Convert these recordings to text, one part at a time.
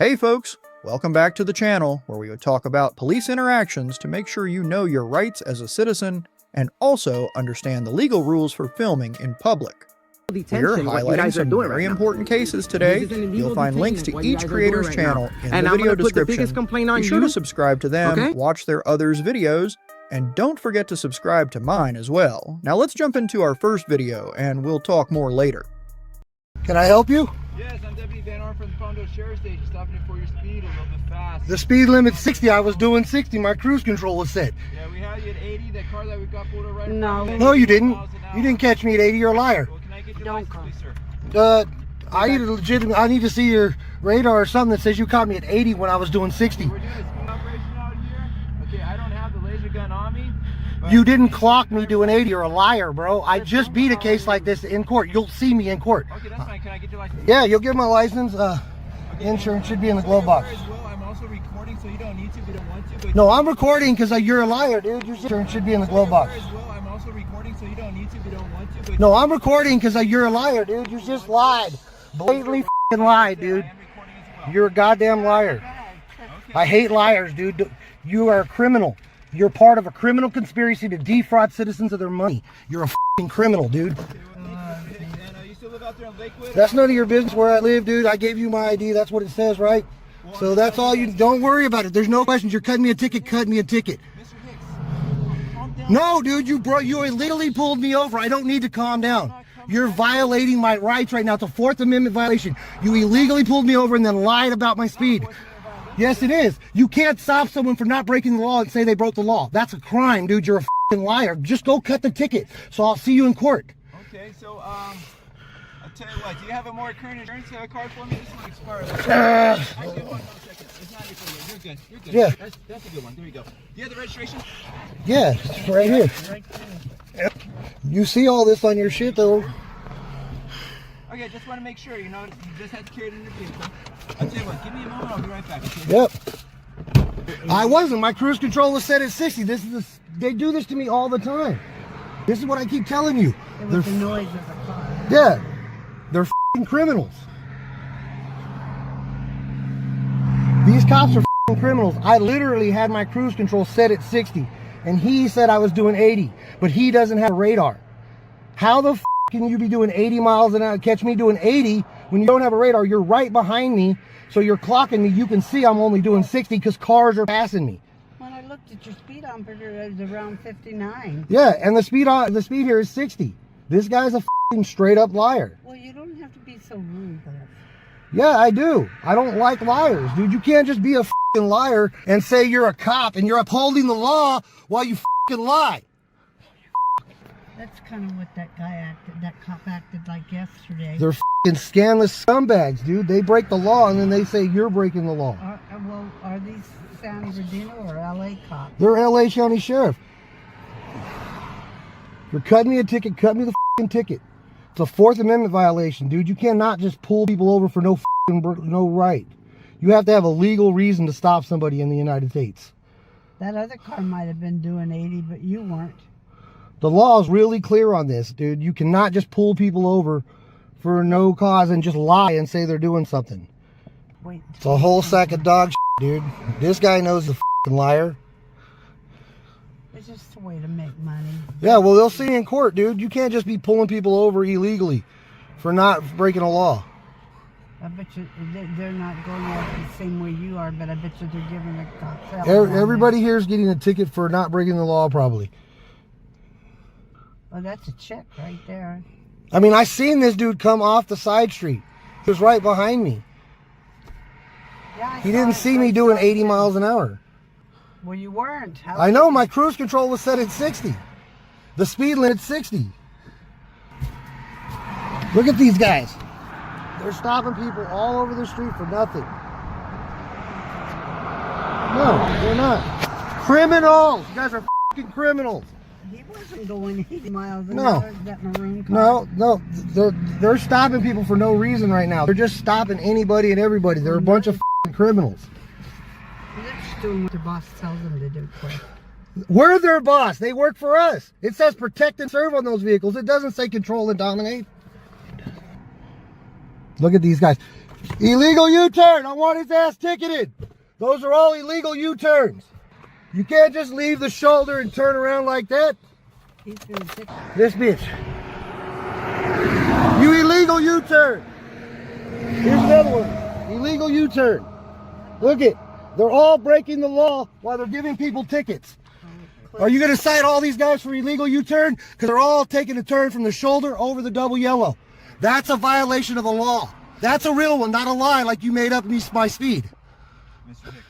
Hey folks, welcome back to the channel where we would talk about police interactions to make sure you know your rights as a citizen and also understand the legal rules for filming in public. We're highlighting some very important cases today. You'll find links to each creator's channel in the video description. Be sure to subscribe to them, watch their others' videos, and don't forget to subscribe to mine as well. Now let's jump into our first video and we'll talk more later. Can I help you? Yes, I'm Deputy Van Arn from the Palmdale Sheriff's Station, stopping you for your speed a little bit fast. The speed limit's 60. I was doing 60. My cruise control was set. Yeah, we had you at 80. That car that we got pulled over right No. No, you didn't. You didn't catch me at 80. You're a liar. Well, can I get your license, please, sir? I need to see your radar or something that says you caught me at 80 when I was doing 60. We're doing a speed operation out here. Okay, I don't have the laser gun on me. You didn't clock me doing 80. You're a liar, bro. I just beat a case like this in court. You'll see me in court. Okay, that's fine. Can I get your license? Yeah, you'll get my license. Insurance should be in the glove box. I'm also recording, so you don't need to if you don't want to. But No, I'm recording because you're a liar, dude. Your insurance should be in the glove box. I'm also recording, so you don't need to if you don't want to. But No, I'm recording because you're a liar, dude. You just lied. Blatantly f***ing lied, dude. I am recording as well. You're a goddamn liar. I hate liars, dude. You are a criminal. You're part of a criminal conspiracy to defraud citizens of their money. You're a f***ing criminal, dude. And you still live out there on Lakewood? That's none of your business where I live, dude. I gave you my ID. That's what it says, right? So that's all you... Don't worry about it. There's no questions. You're cutting me a ticket. Cut me a ticket. Mr. Hicks, calm down. No, dude. You illegally pulled me over. I don't need to calm down. You're violating my rights right now. It's a Fourth Amendment violation. You illegally pulled me over and then lied about my speed. Yes, it is. You can't stop someone for not breaking the law and say they broke the law. That's a crime, dude. You're a f***ing liar. Just go cut the ticket. So I'll see you in court. Okay, so I'll tell you what. Do you have a more current insurance card for me? This one expired. Actually, hold on a second. It's not expired. You're good. You're good. Yeah. That's a good one. There you go. Do you have the registration? Yeah, it's right here. Yep. You see all this on your shit, though. Okay, just want to make sure. You know, you just had to carry it in your vehicle. I'll tell you what. Give me a moment. I'll be right back. Okay? Yep. I wasn't. My cruise control was set at 60. They do this to me all the time. This is what I keep telling you. It was the noise of the car. Yeah. They're f***ing criminals. These cops are f***ing criminals. I literally had my cruise control set at 60, and he said I was doing 80, but he doesn't have a radar. How the f*** can you be doing 80 miles an hour, catch me doing 80 when you don't have a radar? You're right behind me, so you're clocking me. You can see I'm only doing 60 because cars are passing me. When I looked at your speedometer, it was around 59. Yeah, and the speed here is 60. This guy's a f***ing straight up liar. Well, you don't have to be so rude, though. Yeah, I do. I don't like liars, dude. You can't just be a f***ing liar and say you're a cop and you're upholding the law while you f***ing lie. That's kind of what that cop acted like yesterday. They're f***ing scandalous scumbags, dude. They break the law and then they say you're breaking the law. Are these San Bernardino or LA cops? They're LA County Sheriff. You're cutting me a ticket, cut me the f***ing ticket. It's a Fourth Amendment violation, dude. You cannot just pull people over for no right. You have to have a legal reason to stop somebody in the United States. That other car might have been doing 80, but you weren't. The law is really clear on this, dude. You cannot just pull people over for no cause and just lie and say they're doing something. Wait. It's a whole sack of dog shit, dude. This guy knows the f***ing liar. It's just a way to make money. Yeah, well, they'll see you in court, dude. You can't just be pulling people over illegally for not breaking a law. I bet you they're not going out the same way you are, but I bet you they're giving the cops. Everybody here is getting a ticket for not breaking the law, probably. Oh, that's a check right there. I mean, I seen this dude come off the side street. He was right behind me. Yeah, He didn't see me doing 80 miles an hour. Well, you weren't. I know, my cruise control was set at 60. The speed limit's 60. Look at these guys. They're stopping people all over the street for nothing. No, they're not. Criminals! You guys are f***ing criminals. He wasn't going 80 miles an hour. That maroon No, car. no. They're stopping people for no reason right now. They're just stopping anybody and everybody. They're a bunch of f***ing criminals. They're just doing what their boss tells them to do, quick. We're their boss. They work for us. It says protect and serve on those vehicles. It doesn't say control and dominate. Look at these guys. Illegal U-turn. I want his ass ticketed. Those are all illegal U-turns. You can't just leave the shoulder and turn around like that. He's been ticketed. This bitch. You illegal U-turn. Here's another one. Illegal U-turn. Look it. They're all breaking the law while they're giving people tickets. Are you going to cite all these guys for illegal U-turn? Because they're all taking a turn from the shoulder over the double yellow. That's a violation of the law. That's a real one, not a lie like you made up my speed. Mr. Hicks,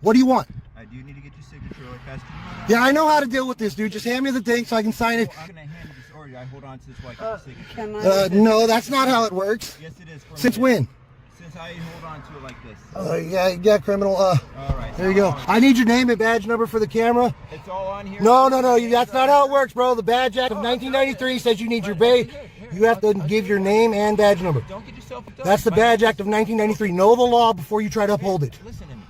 What do you want? I do need to get your signature really fast. Yeah, I know how to deal with this, dude. Just hand me the thing so I can sign it. I'm going to hand you this order. I hold on to this while I get your signature. Can I? No, that's not how it works. Yes, it is. For Since me. when? Since I hold on to it like this. Yeah, criminal. All right. There you go. I need your name and badge number for the camera. It's all on here. No, that's not how it works, bro. The Badge Act of 1993 says you need your badge. You have to give your name and badge number. Don't get yourself hooked up. That's the Badge Act of 1993. Know the law before you try to uphold it. Listen to me.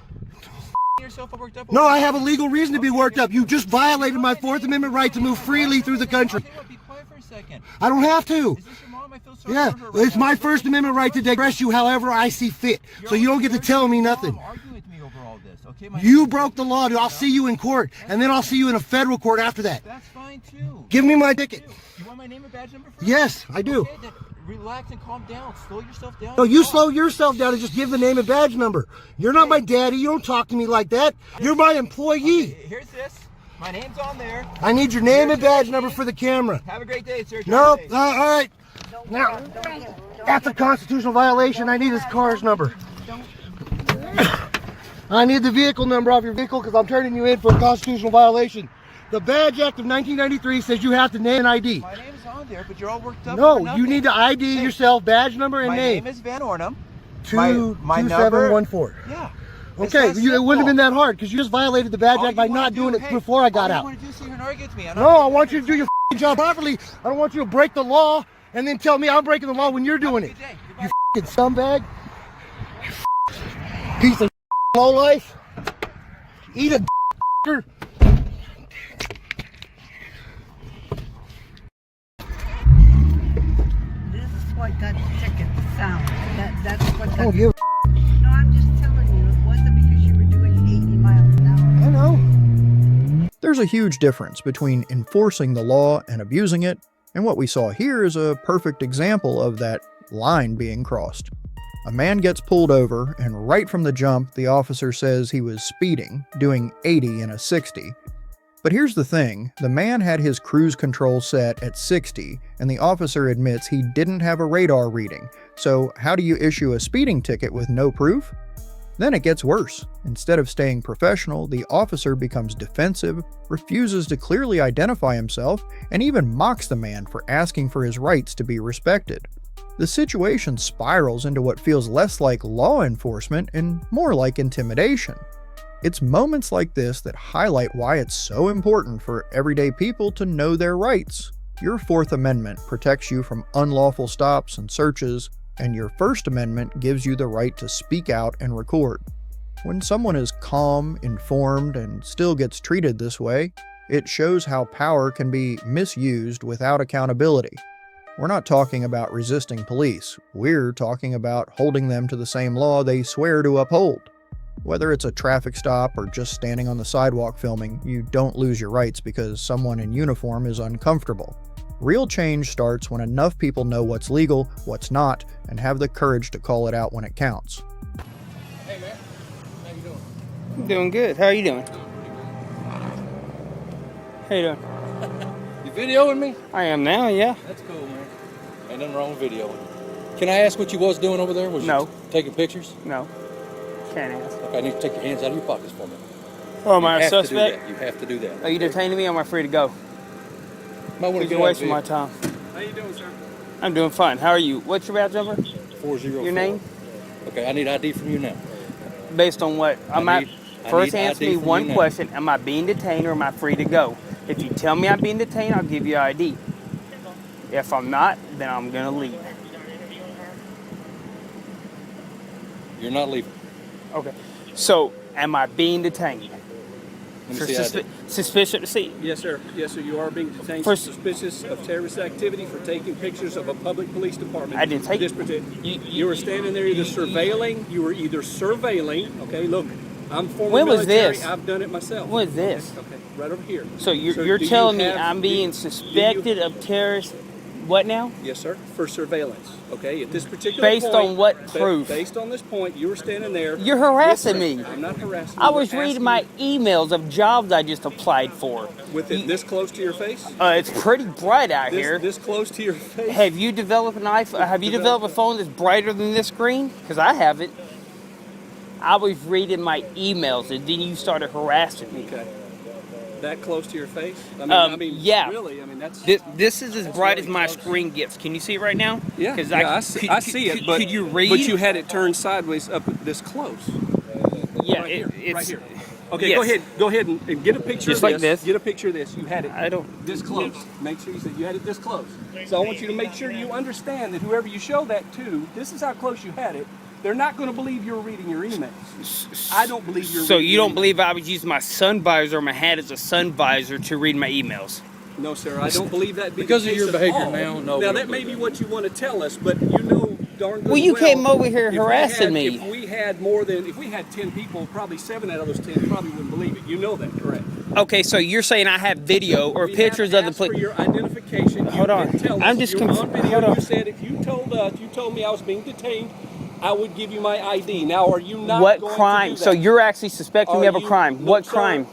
Yourself worked up. No, I have a legal reason to be worked up. You just violated my Fourth Amendment right to move freely through the country. Be quiet for a second. I don't have to. Is this your mom? I feel sorry Yeah, for her right it's now. my First Amendment right to digress you however I see fit. So you don't get to tell me nothing. You're arguing with me over all this, okay? My You broke the law, dude. I'll see you in court, and then I'll see you in a federal court after that. That's fine too. Give me my ticket. You want my name and badge number first? Yes, I do. Okay, then relax and calm down. Slow yourself down. No, you slow yourself down and just give the name and badge number. You're not my daddy. You don't talk to me like that. You're my employee. Okay, here's this. My name's on there. I need your name and badge number for the camera. Have a great day, sir. No, Drive safe. all right. Now, that's a constitutional violation. I need his car's number. I need the vehicle number off your vehicle because I'm turning you in for a constitutional violation. The Badge Act of 1993 says you have to name an ID. My name's on there, but you're all worked up. No, over you nothing. need to ID yourself, badge number and My name. name is Van Ornum. Two my two number- 714. Yeah. Okay, it wouldn't have been that hard because you just violated the Badge Act by not doing it before I got out. All you want to do is sit here and argue with me. I'm No, not I want you to do your f***ing job properly. I don't want you to break the law and then tell me I'm breaking the law when you're doing it. Good day. Goodbye. You f***ing scumbag. You f***ing piece of low life. Eat a d***er. This is what that ticket sounds. That's what I that. don't give No, I'm just telling you. It wasn't because you were doing 80 miles an hour. I know. There's a huge difference between enforcing the law and abusing it, and what we saw here is a perfect example of that line being crossed. A man gets pulled over, and right from the jump, the officer says he was speeding, doing 80 in a 60. But here's the thing, the man had his cruise control set at 60, and the officer admits he didn't have a radar reading. So how do you issue a speeding ticket with no proof? Then it gets worse. Instead of staying professional, the officer becomes defensive, refuses to clearly identify himself, and even mocks the man for asking for his rights to be respected. The situation spirals into what feels less like law enforcement and more like intimidation. It's moments like this that highlight why it's so important for everyday people to know their rights. Your Fourth Amendment protects you from unlawful stops and searches, and your First Amendment gives you the right to speak out and record. When someone is calm, informed, and still gets treated this way, it shows how power can be misused without accountability. We're not talking about resisting police, we're talking about holding them to the same law they swear to uphold. Whether it's a traffic stop or just standing on the sidewalk filming, you don't lose your rights because someone in uniform is uncomfortable. Real change starts when enough people know what's legal, what's not, and have the courage to call it out when it counts. Hey man, how you doing? I'm doing good. How are you doing? How you doing? You videoing me? I am now, yeah. That's cool, man. Ain't nothing wrong with videoing. Can I ask what you was doing over there? Was No. you taking pictures? No. Can't ask. Okay, I need to take your hands out of your pockets for me. Oh, am I You a have to do suspect? that. You have to do that. Are you detaining me or am I free to go? Might want to You're get wasting my time. How you doing, sir? I'm doing fine. How are you? What's your badge number? 404. Your name? Okay, I need ID from you now. Based on what? I First need answer ID me from one you now. question. Am I being detained or am I free to go? If you tell me I'm being detained, I'll give you ID. If I'm not, then I'm going to leave. You're not leaving. Okay. So, am I being detained? For see ID. suspicion. See, Yes, sir. Yes, sir. You are being detained For- suspicious of terrorist activity for taking pictures of a public police department. I didn't take- You were standing there either surveilling. You were either surveilling. Okay, look, I'm former When was military. this? I've done it myself. What is this? Okay, right over here. So you're do you telling me have- I'm do you- being do you- suspected of terrorist? What now? Yes, sir. For surveillance. Okay, at this particular Based point, on what proof? Based on this point, you were standing there. You're harassing Yes, sir. me. I'm not harassing you. I was We're reading asking my emails of jobs I just applied for. with it this close to your face. It's pretty bright out here. This close to your face. Have you developed an iPhone? Have you developed a phone that's brighter than this screen? Because I haven't. I was reading my emails and then you started harassing me. Okay. That close to your face? Yeah. Really? I mean, that's. This is as bright as my screen gets. Can you see it right now? Yeah, 'Cause I see it. But could you read? But you had it turned sideways up this close. Yeah, Right here. it's Right here. Okay, yes. Go ahead and get a picture Just of like this. Get a picture of this. You had it I don't. this close. Make sure you had it this close. So I want you to make sure you understand that whoever you show that to, this is how close you had it. They're not going to believe you're reading your emails. I don't believe you're So reading you your don't believe I was using my sun visor or my hat as a sun visor to read my emails? No, sir, I don't believe that. Because of the case your at behavior all. now, no, we Now don't that may believe be what you want to tell us, but you know darn good Well, you came over here if we harassing had- me. If we had 10 people, probably 7 out of those 10 probably wouldn't believe it. You know that, correct? Okay, so you're saying I have video or We pictures haven't of the asked for your identification. You Hold on. didn't tell us. I'm just You're conf- on video. hold on. You said if you told me I was being detained, I would give you my ID. Now, are you not What going crime? to do that? So you're actually suspecting me of a Are you- crime. No, What sir. crime?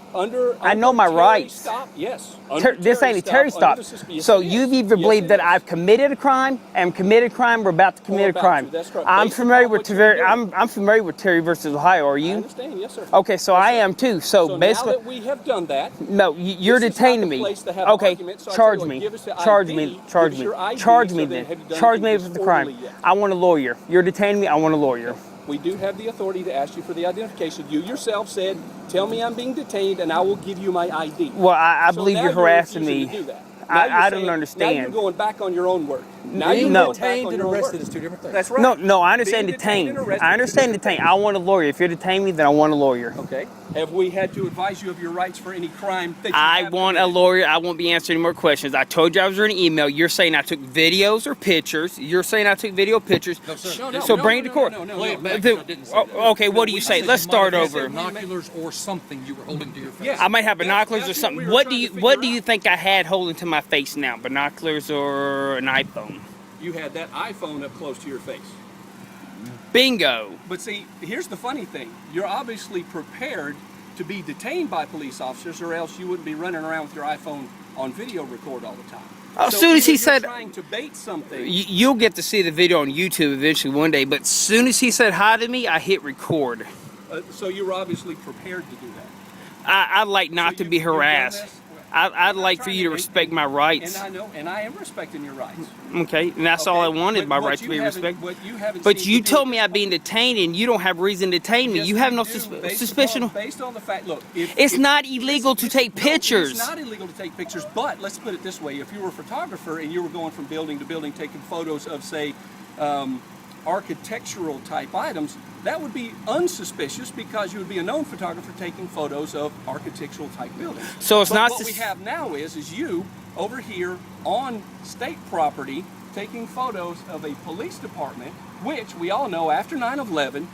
I know my rights. Stop. Yes. This ain't a Terry stop. So you've either believed that I've committed a crime, am committed a crime, or about to commit a about crime. to. That's correct. I'm Based familiar upon with what you're doing. I'm familiar with Terry versus Ohio. Are I you? understand. Yes, sir. Okay, so I am too. So, So basically, now that we have done that, no, you're this is detaining not the me. place to have an Okay, argument, so I charge tell you what, me. give us the Charge ID, me. give Charge us me. your ID, Charge so me then then. have you done Charge me anything with the crime. disorderly yet? I want a lawyer. You're detaining me. I want a lawyer. we do have the authority to ask you for the identification. You yourself said, "Tell me I'm being detained, and I will give you my ID." Well, I So believe now you're harassing refusing me. to do that. I Now you're don't saying- Now understand. you're going back on your own word. Now Being you're No. going back detained on and your own arrested word. is two different things. That's right. No, I understand Being detained detained. and arrested I is understand different detained. things. I want a lawyer. If you're detaining me, then I want a lawyer. Okay. Have we had to advise you of your rights for any crime that you I have want a committed? lawyer. I won't be answering any more questions. I told you I was reading an email. You're saying I took videos or pictures. You're saying I took video pictures. No, sir. No, So no, bring it no, to court. no, no, no, Play no. it back. The- I didn't say that. okay, what do you we say? said Let's You start might have had over. binoculars or something you were holding to your face. Yes. I might have That's- binoculars or that's something. what we were What do trying you to What figure do you out. think I had holding to my face now? Binoculars or an iPhone? You had that iPhone up close to your face. Bingo. But see, here's the funny thing. You're obviously prepared to be detained by police officers, or else you wouldn't be running around with your iPhone on video record all the time. As So soon as either he you're said- trying to bait something. You'll get to see the video on YouTube eventually one day. But as soon as he said hi to me, I hit record. So you were obviously prepared to do that. I'd like not So to you- be you've done harassed. this? I'd like for you to respect my rights. And I know, and I am respecting your rights. Okay, and that's all I Okay, wanted, but my what rights to you be haven't- respected. what you haven't But seen you to do told at me this I've been point- detained, and you don't have reason to detain me. Yes, You have we no do, based suspicion. based on the fact, look, It's not illegal to take pictures. It's not illegal to take pictures, but let's put it this way: if you were a photographer and you were going from building to building taking photos of, say, architectural type items, that would be unsuspicious because you would be a known photographer taking photos of architectural type buildings. So it's But not what we sus- have now is you over here on state property taking photos of a police department, which we all know after 9/11,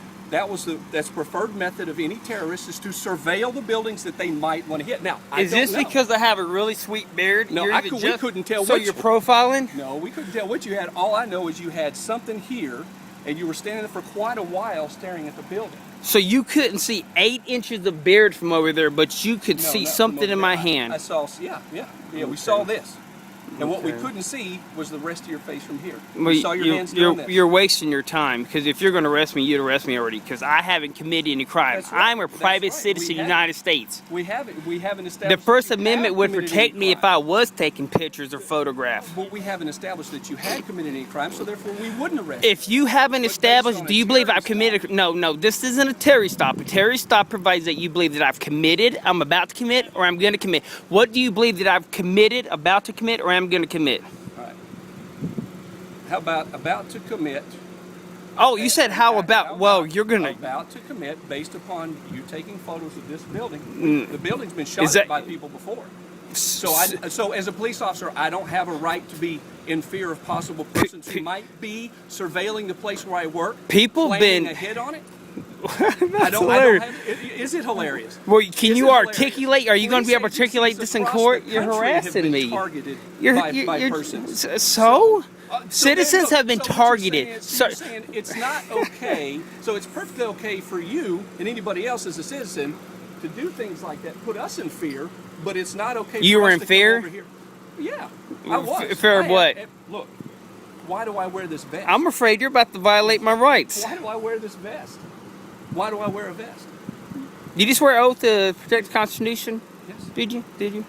that's preferred method of any terrorist is to surveil the buildings that they might want to hit. Now, I Is don't this know. because I have a really sweet beard? No, You're we either just- couldn't tell So which- you're profiling? No, we couldn't tell what you had. All I know is you had something here, and you were standing there for quite a while staring at the building. So you couldn't see 8 inches of beard from over there, but you could No, see not from something over in my there. hand. I saw, yeah. We saw this. And what we couldn't see was the rest of your face from here. We saw your hands doing this. You're wasting your time, because if you're going to arrest me, you'd arrest me already, because I haven't committed any crime. That's right. I'm a That's private right. citizen of the We United States. We haven't The established First that you Amendment have would committed protect any me if crime. I was taking pictures or photographs. But we haven't established that you had committed any crime, so therefore we wouldn't arrest If you haven't But based established, on do a you believe Terry I've committed? No, this isn't a Terry stop. A Terry stop provides that you believe that I've committed, I'm about to commit, or I'm going to commit. What do you believe that I've committed, about to commit, or I'm going to commit? How about to commit Oh, you said how about? Well, you're gonna. About to commit based upon you taking photos of this building. The building's been shot Is that- at by people before. So as a police officer, I don't have a right to be in fear of possible persons who might be surveilling the place where I work. People planning been- a hit on it. That's hilarious. Is it hilarious? Well, can Is you it hilarious? articulate? Are you going to be able to Police articulate agencies this in across court? the You're country have harassing been me. targeted You're, by persons. So So citizens then- have been so what targeted. You're So saying it's not okay. So it's perfectly okay for you and anybody else as a citizen to do things like that, put us in fear. But it's not okay. You for were us in to come fear? over here. Yeah, I was. Fear of I what? Look, why do I wear this vest? I'm afraid you're about to violate my rights. Why do I wear this vest? Why do I wear a vest? You just swear oath to protect the Constitution? Yes. Did you? Did you?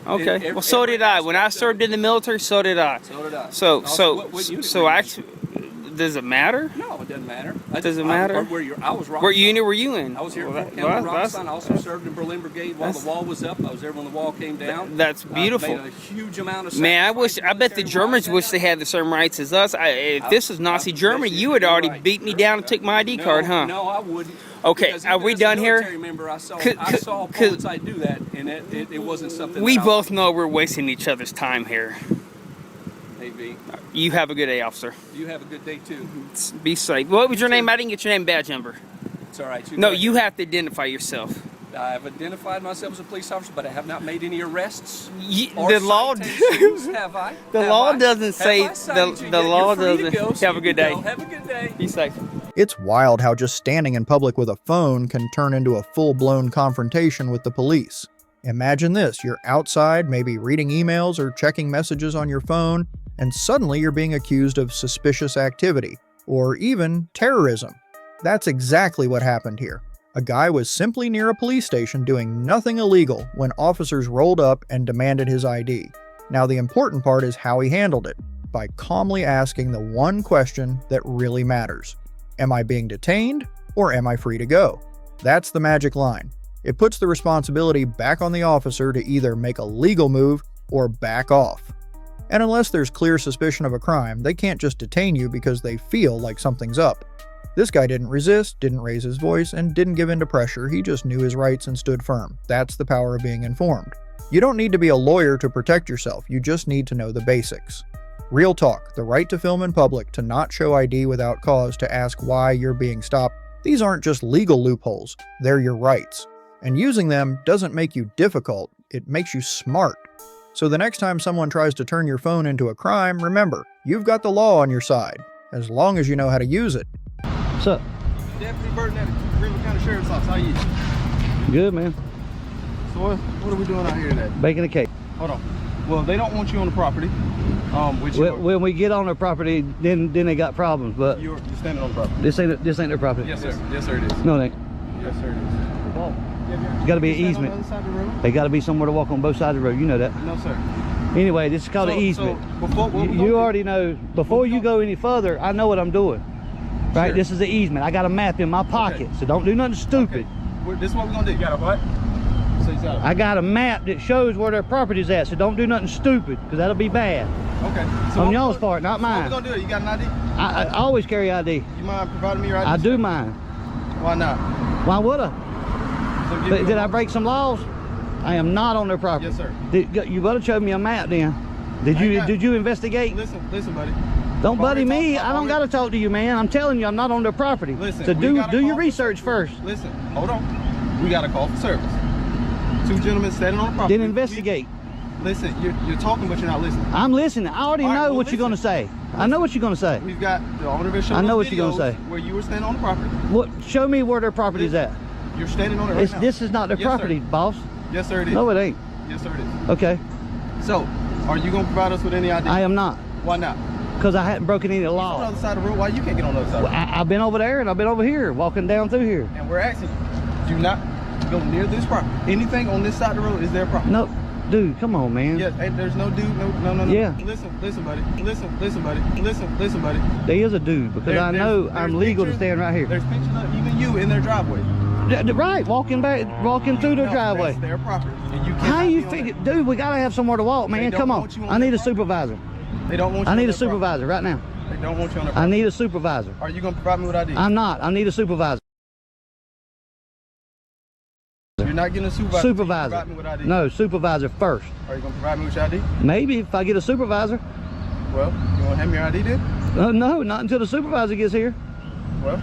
Okay. every- Well, so every did I. When I aspect of served in the military, so did I. So did I. So, Also, what unit so were you in? actually, does it matter? No, it doesn't matter. Does it matter? I was What unit were you in? I was here Well, at that- well, Fort that's- County. I also served in Berlin Brigade while that's- the wall was up. I was there when the wall came down. That's beautiful. Made a huge amount of Man, I sacrifice bet the military Germans wise. wish they had the same rights as us. If this was Nazi Germany, you would already beat me down and took my ID card, huh? No, I wouldn't. Okay, Because are even we as a done here? military member, I saw Could- bullets I do that, and it wasn't something. We that I both know we're wasting each other's time here. Hey, V, You have a good day, officer. you have a good day too. Be safe. What was your You name? too. I didn't get your name badge number. It's all right. No, go you ahead. have to identify yourself. I've identified myself as a police officer, but I have not made any arrests. The law, citations, have I? the Have law I? doesn't Have say I cited the you? the Yeah, law you're free to doesn't. go, so Have a you good can day. go. Have a good day. Be safe. It's wild how just standing in public with a phone can turn into a full-blown confrontation with the police. Imagine this, you're outside, maybe reading emails or checking messages on your phone, and suddenly you're being accused of suspicious activity, or even terrorism. That's exactly what happened here. A guy was simply near a police station doing nothing illegal when officers rolled up and demanded his ID. Now the important part is how he handled it, by calmly asking the one question that really matters. Am I being detained, or am I free to go? That's the magic line. It puts the responsibility back on the officer to either make a legal move or back off. And unless there's clear suspicion of a crime, they can't just detain you because they feel like something's up. This guy didn't resist, didn't raise his voice, and didn't give in to pressure. He just knew his rights and stood firm. That's the power of being informed. You don't need to be a lawyer to protect yourself, you just need to know the basics. Real talk, the right to film in public, to not show ID without cause, to ask why you're being stopped, these aren't just legal loopholes, they're your rights. And using them doesn't make you difficult, it makes you smart. So the next time someone tries to turn your phone into a crime, remember, you've got the law on your side, as long as you know how to use it. What's up? Deputy Burton at the Greenville County Sheriff's Office. How you? Good, man. So what are we doing out here today? Baking a cake. Hold on. Well, they don't want you on the property. When we get on their property, then they got problems. But You're standing on the property. this ain't their property. Yes, sir. Yes, sir. It is. No, it ain't. Yes, sir. It is. It's got to be an You stand on easement. the other side of the road? They got to be somewhere to walk on both sides of the road. You know that. No, sir. Anyway, this is called an easement. So before what we're You gonna do- already know. Before you go any further, I know what I'm doing. Right? Sure. This is the easement. I got a map in my pocket, so don't do nothing stupid. This is what we're gonna do. You got a what? So you got a... I got a map that shows where their property's at, so don't do nothing stupid, because that'll be bad. Okay. So On what y'all's we're part, not gonna- mine. What we're gonna do? You got an ID? I always carry ID. You mind providing me your ID? I do sir? mine. Why not? Why would I? So give me Did a- I break some laws? I am not on their property. Yes, sir. You better show me a map then. Did you investigate? Listen, buddy. Don't buddy Already me. talked- I don't already- gotta talk to you, man. I'm telling you, I'm not on their property. Listen, So we do got a your call- research first. Listen, hold on. We got a call for service. Two gentlemen standing on the property. Then investigate. Listen, you're talking, but you're not listening. I'm listening. I already All right, know well, what you're gonna say. I know what you're gonna say. We've got the owner of I know what you're gonna say. Where you were standing on the property. What? Show me where their property's at. You're standing on it right now. This is not their Yes, sir. property, boss. Yes, sir, it is. No, it ain't. Yes, sir, it is. Okay. So, are you gonna provide us with any ID? I am not, Why not? because I hadn't broken any On the law. other side of the road. Why you can't get on the other side? Of the road? I've been over there and I've been over here, walking down through here. And we're asking you, do not go near this property. Anything on this side of the road is their property. No, dude, come on, man. Yes, hey, there's no dude, no. Yeah. Listen, buddy. Listen, buddy. There is a dude, because I know I'm legal to stand right here. There's pictures of even you in their driveway. Right, walking through their No, driveway. That's their property. And you How cannot you be on figure, that. dude? We gotta have somewhere to walk, They man. don't Come on. want you on I need their a supervisor. They don't want you I on need a their property. supervisor right now. They don't want you on the I property. need a supervisor. Are you gonna provide me with ID? I'm not. I need a supervisor. You're not getting a supervisor. Supervisor. Provide me with ID. No, supervisor first. Are you gonna provide me with your ID? Maybe if I get a supervisor. Well, you wanna hand me your ID then? No, not until the supervisor gets here. Well,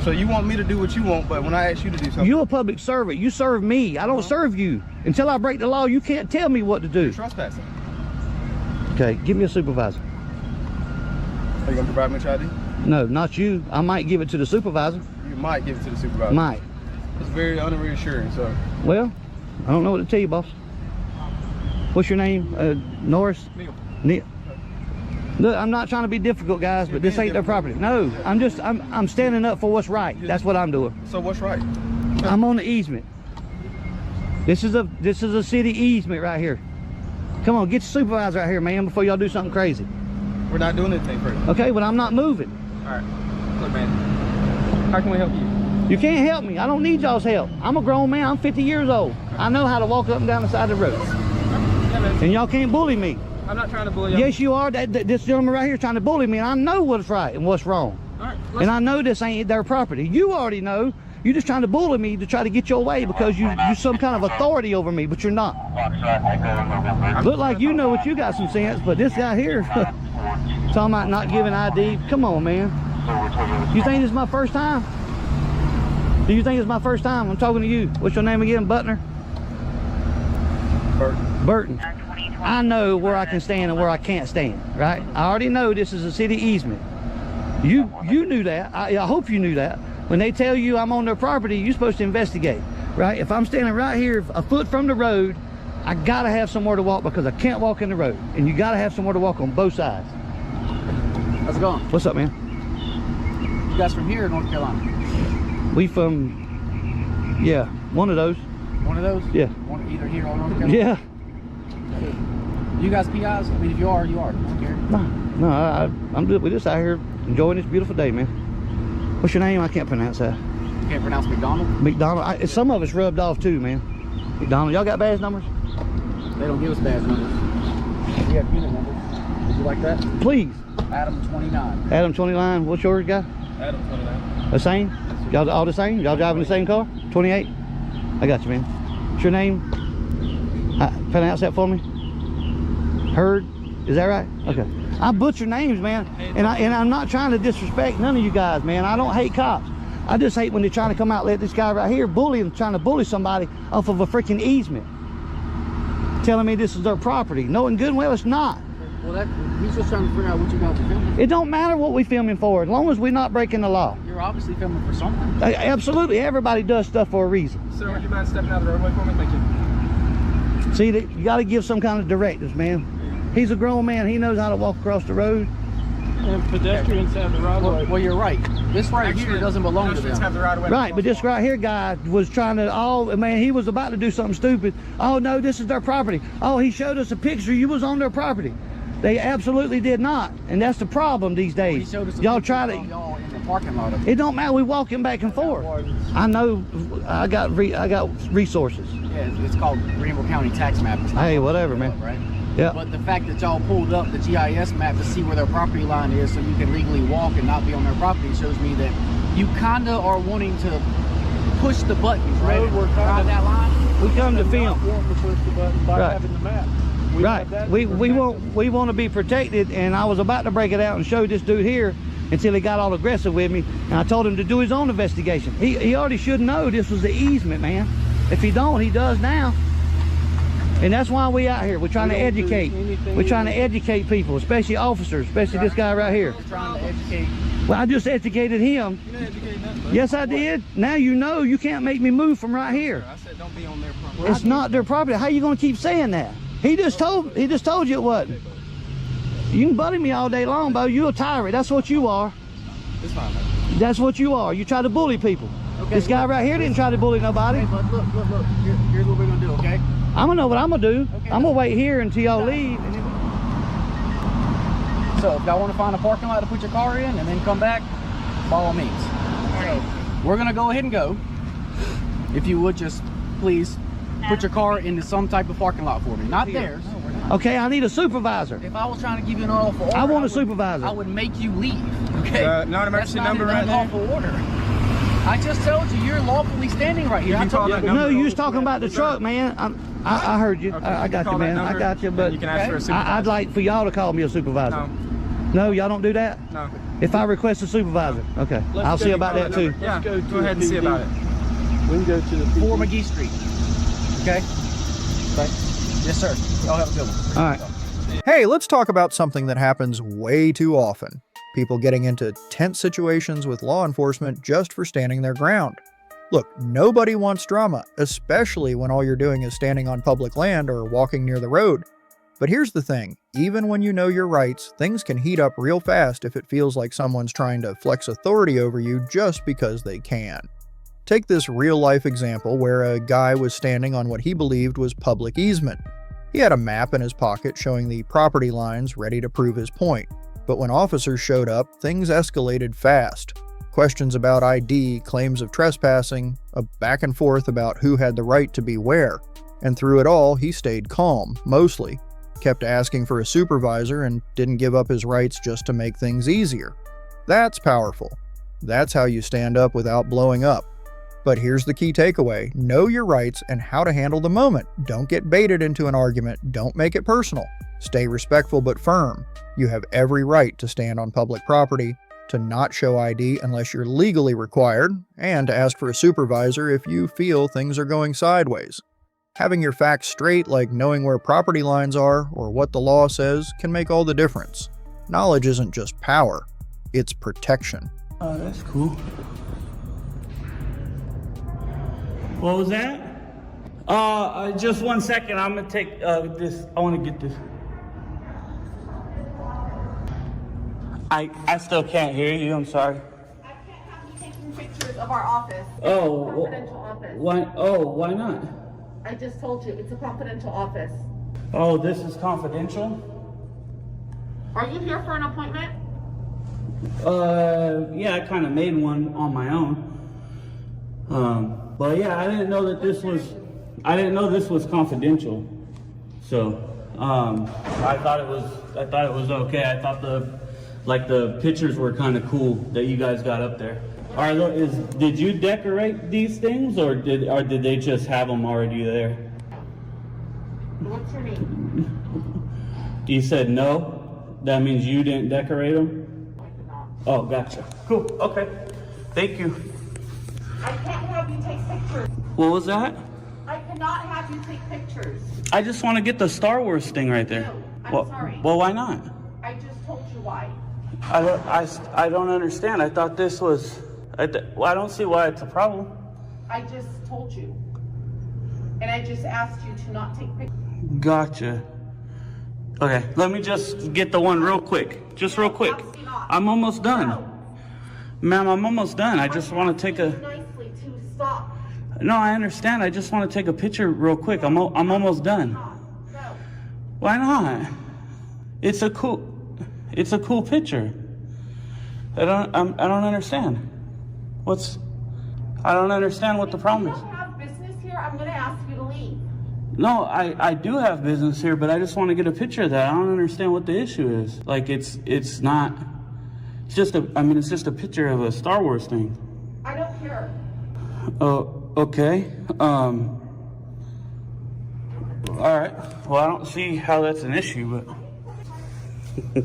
so you want me to do what you want, but when I ask you to do something, You're a public servant. You serve me. I don't serve you. Until I break the law, you can't tell me what to do. you're trespassing. Okay, give me a supervisor. Are you gonna provide me with your ID? No, not you. I might give it to the supervisor. You might give it to the supervisor. Might. It's very unreassuring. So Well, I don't know what to tell you, boss. What's your name? Norris? Neil. Neil. Look, I'm not trying to be difficult, guys, but this ain't their property. No, I'm standing up for what's right. That's what I'm doing. So what's right? I'm on the easement. This is a city easement right here. Come on, get your supervisor out here, man, before y'all do something crazy. We're not doing anything crazy. Okay, but I'm not moving. All right. Look, man. How can we help you? You can't help me. I don't need y'all's help. I'm a grown man. I'm 50 years old. I know how to walk up and down the side of the road. Yeah, man. And y'all can't bully me. I'm not trying to bully you. Yes, you are. This gentleman right here is trying to bully me, and I know what's right and what's wrong. All right. And I know this ain't their property. You already know. You're just trying to bully me to try to get your way because you're some kind of authority over me, but you're not. Look like you know what you got some sense, but this guy here, talking about not giving ID. Come on, man. You think this is my first time? Do you think it's my first time? I'm talking to you. What's your name again? Butner? Burton. Burton. I know where I can stand and where I can't stand, right? I already know this is a city easement. You knew that. I hope you knew that. When they tell you I'm on their property, you're supposed to investigate, right? If I'm standing right here a foot from the road, I gotta have somewhere to walk because I can't walk in the road. And you gotta have somewhere to walk on both sides. How's it going? What's up, man? You guys from here or North Carolina? We from, yeah, one of those. One of those? Yeah. One, either here or North Carolina? Yeah. You guys PIs? I mean, if you are, you are. I don't care. No, I'm good with this out here, enjoying this beautiful day, man. What's your name? I can't pronounce that. You can't pronounce McDonald? McDonald. Some of it's rubbed off too, man. McDonald. Y'all got badge numbers? They don't give us badge numbers. We have unit numbers. Would you like that? Please. Adam 29. Adam 29. What's yours, guy? Adam 29. The same? Y'all all the same? Y'all driving the same car? 28? I got you, man. What's your name? Pronounce that for me. Heard? Is that right? Okay. I butcher names, man, and I'm not trying to disrespect none of you guys, man. I don't hate cops. I just hate when they're trying to come out and let this guy right here trying to bully somebody off of a freaking easement, telling me this is their property, knowing good and well it's not. Well, he's just trying to figure out what you guys are filming. It don't matter what we filming for, as long as we're not breaking the law. You're obviously filming for something. Absolutely, everybody does stuff for a reason. Sir, would you mind stepping out of the roadway for me? Thank you. See, you got to give some kind of directives, man. He's a grown man. He knows how to walk across the road. And pedestrians have the right of way. Well, you're right. This right here doesn't belong to Pedestrians have them. the right of way. Right, but this right here guy was trying to, man, he was about to do something stupid. Oh, no, this is their property. Oh, he showed us a picture. You was on their property. They absolutely did not. And that's the problem these days. Y'all try to... Y'all in the parking lot of it. It don't matter. We walking back and forth. I know. I got resources. Yeah, it's called Greenville County Tax Map. It's not Hey, called whatever, Greenville, man. Right? Yeah. But the fact that y'all pulled up the GIS map to see where their property line is so you can legally walk and not be on their property shows me that you kind of are wanting to push the buttons, right? Ride that line. We come to film. Want to push the button by Right. having the map. Right. We want to be protected, and I was about to break it out and show this dude here until he got all aggressive with me, and I told him to do his own investigation. He already should know this was the easement, man. If he don't, he does now. And that's why we out here. We're trying to educate. We're trying to educate people, especially officers, especially this guy right here. Trying to educate. Well, I just educated him. You didn't educate nothing. Yes, I did. Now you know you can't make me move from right here. I said don't be on their property. It's not their property. How you gonna keep saying that? He just told you it wasn't. You can buddy me all day long, Bo. You're a tyrant. That's what you are. It's fine, man. That's what you are. You try to bully people. Okay, This guy right here didn't try to bully nobody. Okay, but look. Here's what we're gonna do, okay? I'm gonna know what I'm gonna do. Okay. I'm gonna wait here until y'all leave. And then So if y'all want to find a parking lot to put your car in and then come back, by all means. So we're gonna go ahead and go. If you would just please put your car into some type of parking lot for me. Not theirs. Okay, I need a supervisor. If I was trying to give you an unlawful order, I want a would- supervisor. I would make you leave. Okay. Non-emergency That's number not right an there. unlawful order. I just told you you're lawfully standing right here. I told you. No, you was talking about the truck, man. I heard you. I got you, man. I got you. But You can ask for a supervisor. I'd like for y'all to call me a supervisor. No. No, y'all don't do that? No. If I request a supervisor, okay. I'll see about that too. Yeah, go ahead and see about it. We can go to the 4 McGee Street. Okay. Yes, sir. Y'all have a good one. All right. Hey, let's talk about something that happens way too often. People getting into tense situations with law enforcement just for standing their ground. Look, nobody wants drama, especially when all you're doing is standing on public land or walking near the road. But here's the thing, even when you know your rights, things can heat up real fast if it feels like someone's trying to flex authority over you just because they can. Take this real-life example where a guy was standing on what he believed was public easement. He had a map in his pocket showing the property lines, ready to prove his point. But when officers showed up, things escalated fast. Questions about ID, claims of trespassing, a back and forth about who had the right to be where. And through it all, he stayed calm, mostly. Kept asking for a supervisor and didn't give up his rights just to make things easier. That's powerful. That's how you stand up without blowing up. But here's the key takeaway. Know your rights and how to handle the moment. Don't get baited into an argument. Don't make it personal. Stay respectful but firm. You have every right to stand on public property, to not show ID unless you're legally required, and to ask for a supervisor if you feel things are going sideways. Having your facts straight, like knowing where property lines are or what the law says, can make all the difference. Knowledge isn't just power, it's protection. Oh, that's cool. What was that? Just 1 second. I'm gonna take this. I want to get this. I still can't hear you. I'm sorry. I can't have you taking pictures of our office. Oh, It's a confidential office. why? Oh, why not? I just told you, it's a confidential office. Oh, this is confidential. Are you here for an appointment? Yeah, I kind of made one on my own. But yeah, I didn't know that this was. I didn't know this was confidential. So, I thought it was. I thought it was okay. I thought the pictures were kind of cool that you guys got up there. Did you decorate these things, or did they just have them already there? What's your name? You said no. That means you didn't decorate them. I did not. Oh, gotcha. Cool. Okay. Thank you. I can't have you take pictures. What was that? I cannot have you take pictures. I just want to get the Star Wars thing right there. No, I'm well, sorry. Well, why not? I just told you why. I don't understand. I thought this was. Well, I don't see why it's a problem. I just told you. And I just asked you to not take pictures. Gotcha. Okay, let me just get the one real quick. Just real quick. Absolutely not. I'm almost done. No. Ma'am, I'm almost done. I just want to take a. Nicely to stop. No, I understand. I just want to take a picture real quick. I'm almost done. No. Why not? It's a cool picture. I don't understand. I don't understand what the problem If is. you don't have business here, I'm going to ask you to leave. No, I do have business here, but I just want to get a picture of that. I don't understand what the issue is. Like it's just a picture of a Star Wars thing. I don't care. Oh, okay. All right. Well, I don't see how that's an issue, but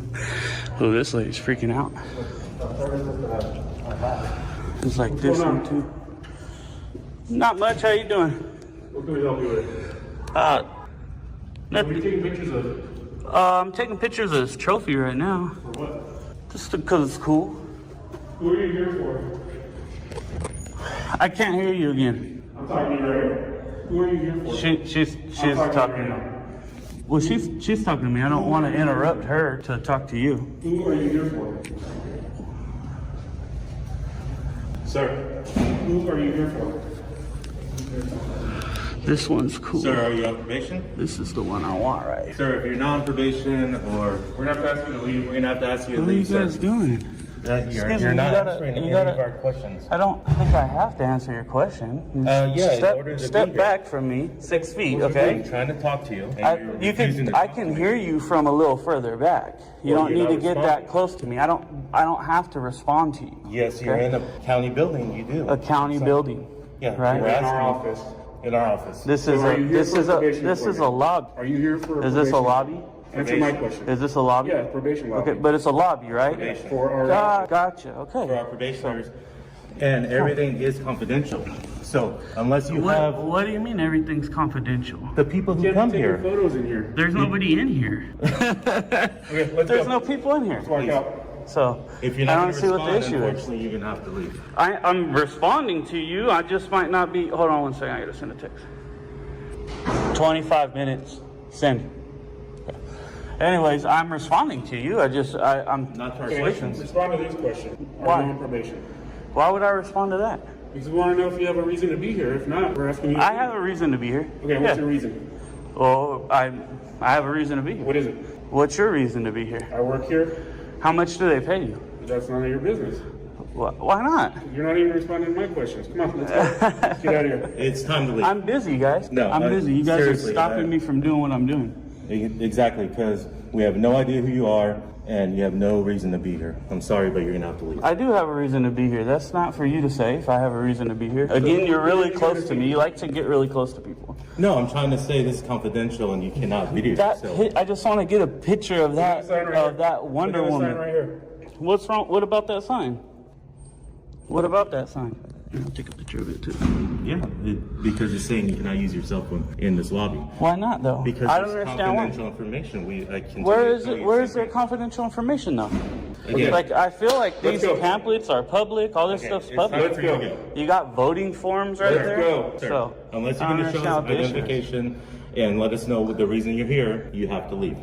oh, this lady's freaking out. It's like this one too. Not much. How you doing? What can we help you with? What are you taking pictures of? I'm taking pictures of this trophy right now. For what? Just because it's cool. Who are you here for? I can't hear you again. I'm talking to you right now. Who are you here for? She's talking to me. Well, she's talking to me. I don't want to interrupt her to talk to you. Who are you here for? Sir, who are you here for? This one's cool. Sir, are you on probation? This is the one I want, right? Sir, if you're not on probation, or we're not going to ask you to leave, we're going to have to ask you to leave, What are you guys doing? Excuse You're me, not you gotta- answering you any gotta- of our questions. I don't think I have to answer your question. In order to Step be here. back from me 6 feet, What you okay? doing? Trying to talk to you. And you're refusing to I talk to can me. hear you from a little further back. You Well, don't you're need to not get that responding. close to me. I don't have to respond to you. Yes, you're okay? in a county building. You do. A county building. Yeah, right? you're asking me- In our office. This is a lobby. Are you here for Is this a probation? lobby? Answer my question. Is this a lobby? Yeah, probation lobby. Okay, but it's a lobby, right? Probation. For our Gotcha. Okay. For our probationers, and everything is confidential. So unless you have What do you mean everything's confidential? the people who you come have to take your here, photos in here. There's nobody in here. Okay, let's There's go. no people in here. Let's walk out. So if you're I not don't going to see what the respond, issue is. unfortunately, you're going to have to leave. I'm responding to you. I just might not be. Hold on one second. I gotta send a text. 25 minutes. Send. Okay. Anyways, I'm responding to you. I'm Not to our Okay, questions. respond to this question. Are Why? you on probation? Why would I respond to that? Because we want to know if you have a reason to be here. If not, we're asking you. I have a reason to be here. Okay, what's your reason? Well, I have a reason to be here. What is it? What's your reason to be here? I work here. How much do they pay you? That's none of your business. Why not? You're not even responding to my questions. Come on, let's go. Let's get out of here. It's time to leave. I'm busy, guys. No, I'm busy. You guys seriously, are stopping me from doing what I'm doing. Exactly, because we have no idea who you are, and you have no reason to be here. I'm sorry, but you're going to have to leave. I do have a reason to be here. That's not for you to say if I have a reason to be here. Again, you're really close to me. You like to get really close to people. No, I'm trying to say this is confidential, and you cannot video yourself. I just want to get a picture of that Sign right here. Wonder Look at the Woman. sign right here. What's wrong? What about that sign? What about that sign? I'll take a picture of it too. Yeah, because it's saying you cannot use your cell phone in this lobby. Why not though? Because I don't it's understand why. confidential information. I can Where is it? Where is their confidential information though? Again, Like I feel like these go. pamphlets are public. All this stuff's it's public. time for you to go. You got voting forms right Let's there. go. Sir, So unless I you're don't going to show understand us what the issue is. identification and let us know the reason you're here, you have to leave.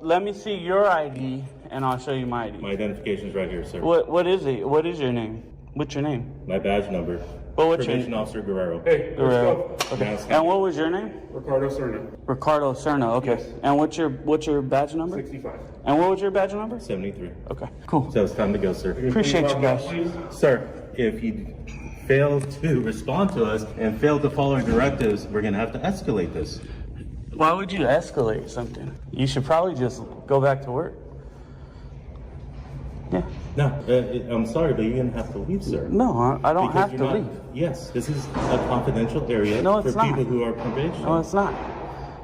Let me see your ID and I'll show you my ID. My identification is right here, sir. What is it? What is your name? What's your name? My badge number. Well, what's your Probation Officer Guerrero. Hey, let's go. Okay. And what was your name? Ricardo Cerna. Ricardo Cerna. Okay. Yes. And what's your badge number? 65. And what was your badge number? 73. Okay. Cool. So it's time to go, sir. Appreciate you guys. Sir, if you fail to respond to us and fail to follow our directives, we're going to have to escalate this. Why would you escalate something? You should probably just go back to work. Yeah. No, I'm sorry, but you're going to have to leave, sir. No, I don't Because have you're to not- leave. Yes, this is a confidential area No, it's for not. people who are probation. No, it's not.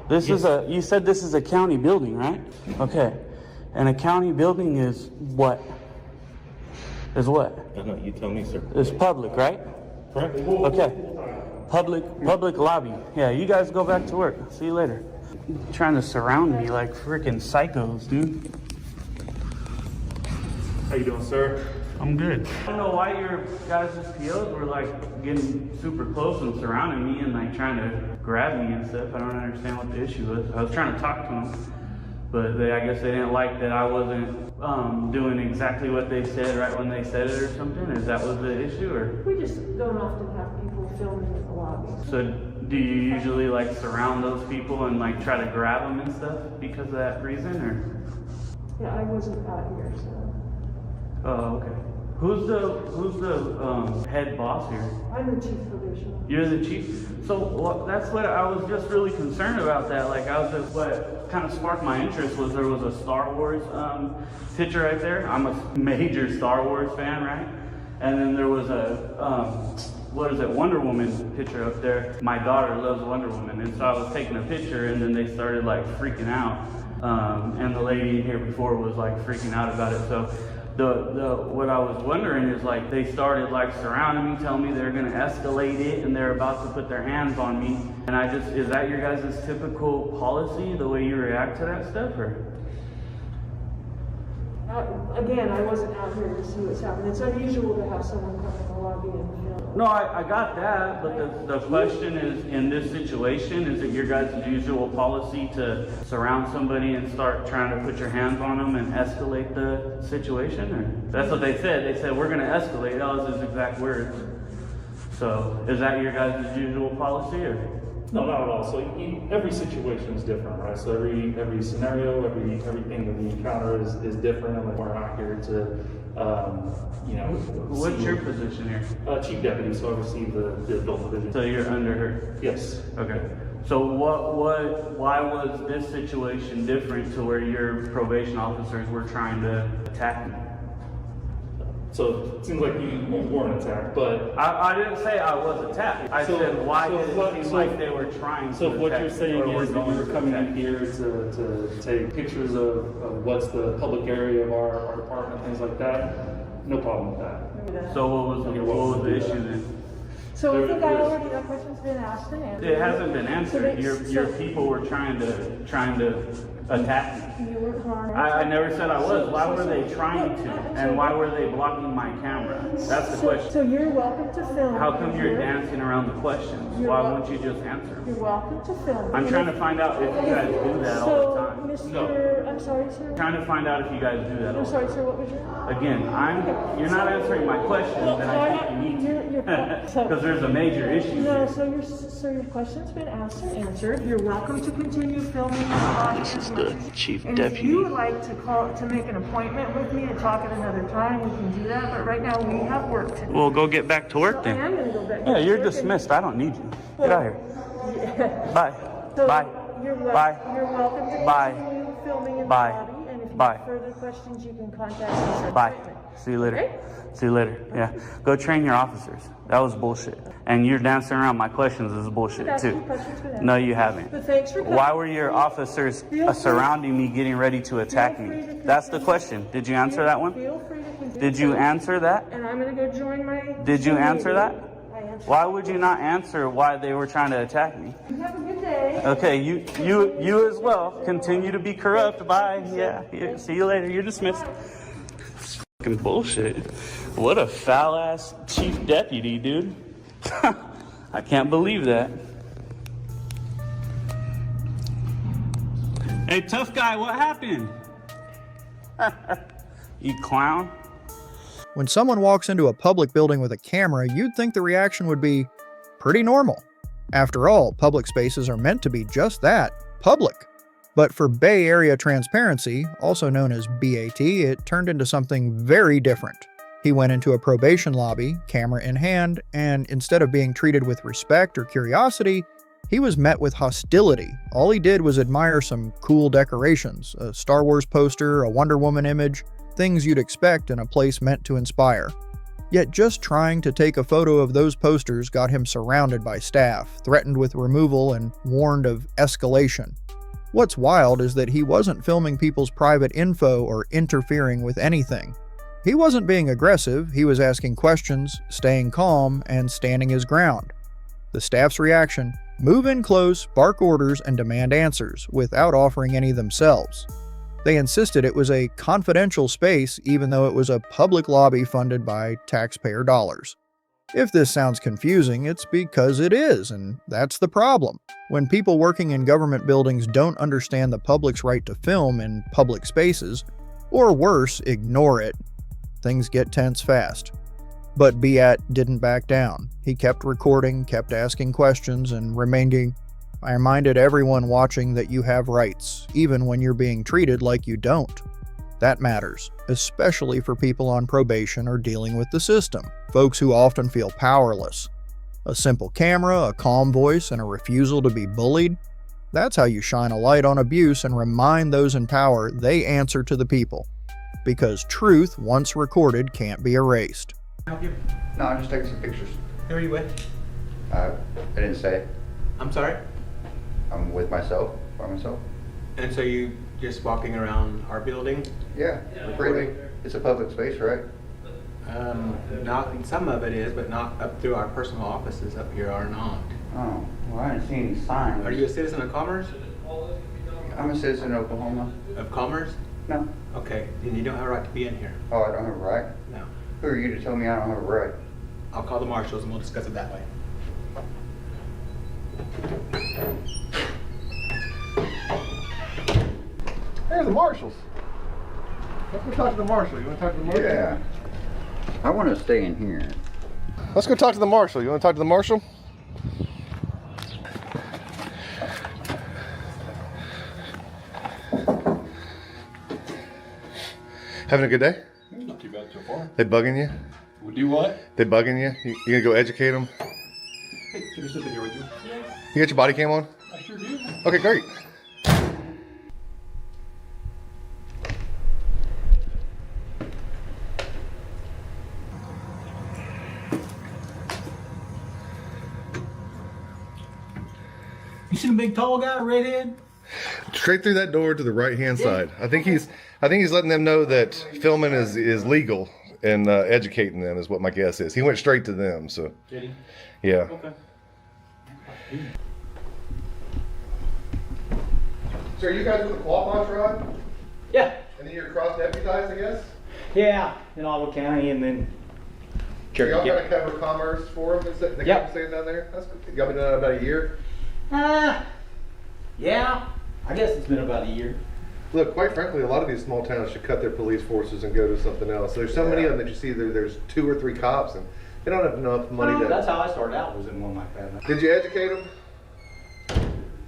This is you said this is a county building, right? Okay. And a county building is what? Is what? I don't know, you tell me, sir. It's public, right? Correct? Okay. Public lobby. Yeah, you guys go back to work. See you later. Trying to surround me like freaking psychos, dude. How you doing, sir? I'm good. I don't know why your guys' POs were like getting super close and surrounding me and like trying to grab me and stuff. I don't understand what the issue was. I was trying to talk to them, but I guess they didn't like that I wasn't doing exactly what they said right when they said it or something. Is that was the issue, or? We just don't often have people filming in the lobby. So do you usually like surround those people and like try to grab them and stuff because of that reason, or? Yeah, I wasn't out here, so. Oh, okay. Who's the head boss here? I'm the chief probationer. You're the chief? So that's what I was just really concerned about that. Like what kind of sparked my interest was there was a Star Wars picture right there. I'm a major Star Wars fan, right? And then there was a, Wonder Woman picture up there. My daughter loves Wonder Woman. And so I was taking a picture and then they started like freaking out. And the lady in here before was like freaking out about it. So what I was wondering is like they started like surrounding me, telling me they're gonna escalate it and they're about to put their hands on me. And is that your guys' typical policy, the way you react to that stuff, or? Again, I wasn't out here to see what's happening. It's unusual to have someone come in the lobby and film. No, I got that, but the question is, in this situation, is it your guys' usual policy to surround somebody and start trying to put your hands on them and escalate the situation? Or that's what they said. They said, we're going to escalate. That was his exact words. So is that your guys' usual policy, or? No, not at all. So every situation is different, right? So every scenario, everything that we encounter is different, and we're not here to, you know. What's your position here? Chief deputy, so I oversee the adult division. So you're under her? Yes. Okay. So why was this situation different to where your probation officers were trying to attack me? So it seems like you weren't attacked, but I didn't say I was attacked. I said why did it seem like they were trying to So attack what you're saying me, or is that you were coming in here to take pictures of what's the public area of our department, things like that. No problem with that. So what was the issue then? So I think that question's been asked and answered. It hasn't been answered. Your people were trying to attack me. You were harmed. I never said I was. Why were they trying to? And why were they blocking my camera? That's the question. So you're welcome to film. How come you're dancing around the questions? Why won't you just answer? You're welcome to film. I'm trying to find out if you guys do that all the time. So, I'm sorry, sir. I'm trying to find out if you guys do that all I'm the sorry, time. sir. What was your? Again, you're not answering my questions, and I think you need to. Because there's a major issue. No, so your question's been asked and answered. You're welcome to continue filming this audience. This is the chief And deputy. if you would like to make an appointment with me and talk at another time, we can do that. But right now we have work to do. Well, go get back to work So then. I am going to go back. Yeah, to you're work dismissed. I don't need you. Get out of here. Yeah. Bye. So Bye. You're Bye. You're welcome to Bye. continue filming in Bye. the lobby. And if you Bye. have further questions, you can contact me. Bye. See you later. Okay? See you later. Yeah. Go train your officers. That was bullshit. And you're dancing around my questions is bullshit That's too. your question's been asked. No, you haven't. But thanks for coming. Why were your officers surrounding me, getting ready to attack me? That's the question. Did you answer that one? Feel free to continue. Did you answer that? And I'm going to go join my. Did you answer that? I answered. Why would you not answer why they were trying to attack me? You have a good day. Okay, you as well. Continue to be corrupt. Bye. Yeah. See you later. You're dismissed. Fucking bullshit. What a foul ass chief deputy, dude. I can't believe that. Hey, tough guy, what happened? You clown. When someone walks into a public building with a camera, you'd think the reaction would be pretty normal. After all, public spaces are meant to be just that, public. But for Bay Area Transparency, also known as BAT, it turned into something very different. He went into a probation lobby, camera in hand, and instead of being treated with respect or curiosity, he was met with hostility. All he did was admire some cool decorations, a Star Wars poster, a Wonder Woman image, things you'd expect in a place meant to inspire. Yet just trying to take a photo of those posters got him surrounded by staff, threatened with removal, and warned of escalation. What's wild is that he wasn't filming people's private info or interfering with anything. He wasn't being aggressive, he was asking questions, staying calm, and standing his ground. The staff's reaction: move in close, bark orders, and demand answers, without offering any themselves. They insisted it was a confidential space even though it was a public lobby funded by taxpayer dollars. If this sounds confusing, it's because it is, and that's the problem. When people working in government buildings don't understand the public's right to film in public spaces, or worse, ignore it, things get tense fast. But BAT didn't back down. He kept recording, kept asking questions, and I reminded everyone watching that you have rights, even when you're being treated like you don't. That matters, especially for people on probation or dealing with the system, folks who often feel powerless. A simple camera, a calm voice, and a refusal to be bullied? That's how you shine a light on abuse and remind those in power they answer to the people. Because truth, once recorded, can't be erased. Help you? No, I'm just taking some pictures. Who are you with? I didn't say. I'm sorry? I'm with myself, by myself. And so you just walking around our building? Yeah, freely. It's a public space, right? Not, some of it is, but not up through our personal offices up here are not. Oh, well, I didn't see any signs. Are you a citizen of Commerce? I'm a citizen of Oklahoma. Of Commerce? No. Okay, then you don't have a right to be in here. Oh, I don't have a right? No. Who are you to tell me I don't have a right? I'll call the marshals and we'll discuss it that way. Hey, the marshals. Let's go talk to the marshal. You want to talk to the marshal? Yeah. I want to stay in here. Let's go talk to the marshal. You want to talk to the marshal? Having a good day? Not too bad so far. They bugging you? We'll do what? They bugging you? You gonna go educate them? Hey, can I sit in here with you? You got your body cam on? I sure do. Okay, great. You seen a big tall guy, redhead? Straight through that door to the right hand side. I think he's letting them know that filming is legal and educating them is what my guess is. He went straight to them, so. Did he? Yeah. Okay. So are you guys with the Quapaw tribe? Yeah. And then you're cross deputized, I guess? Yeah, in Ottawa County, and then. So y'all kind of cover commerce for them? They Yep. staying down there? That's good. Y'all been doing that about a year? Yeah, I guess it's been about a year. Look, quite frankly, a lot of these small towns should cut their police forces and go to something else. There's so many of them that you see there's 2 or 3 cops, and they don't have enough money to. That's how I started out, was in one like that. Did you educate them?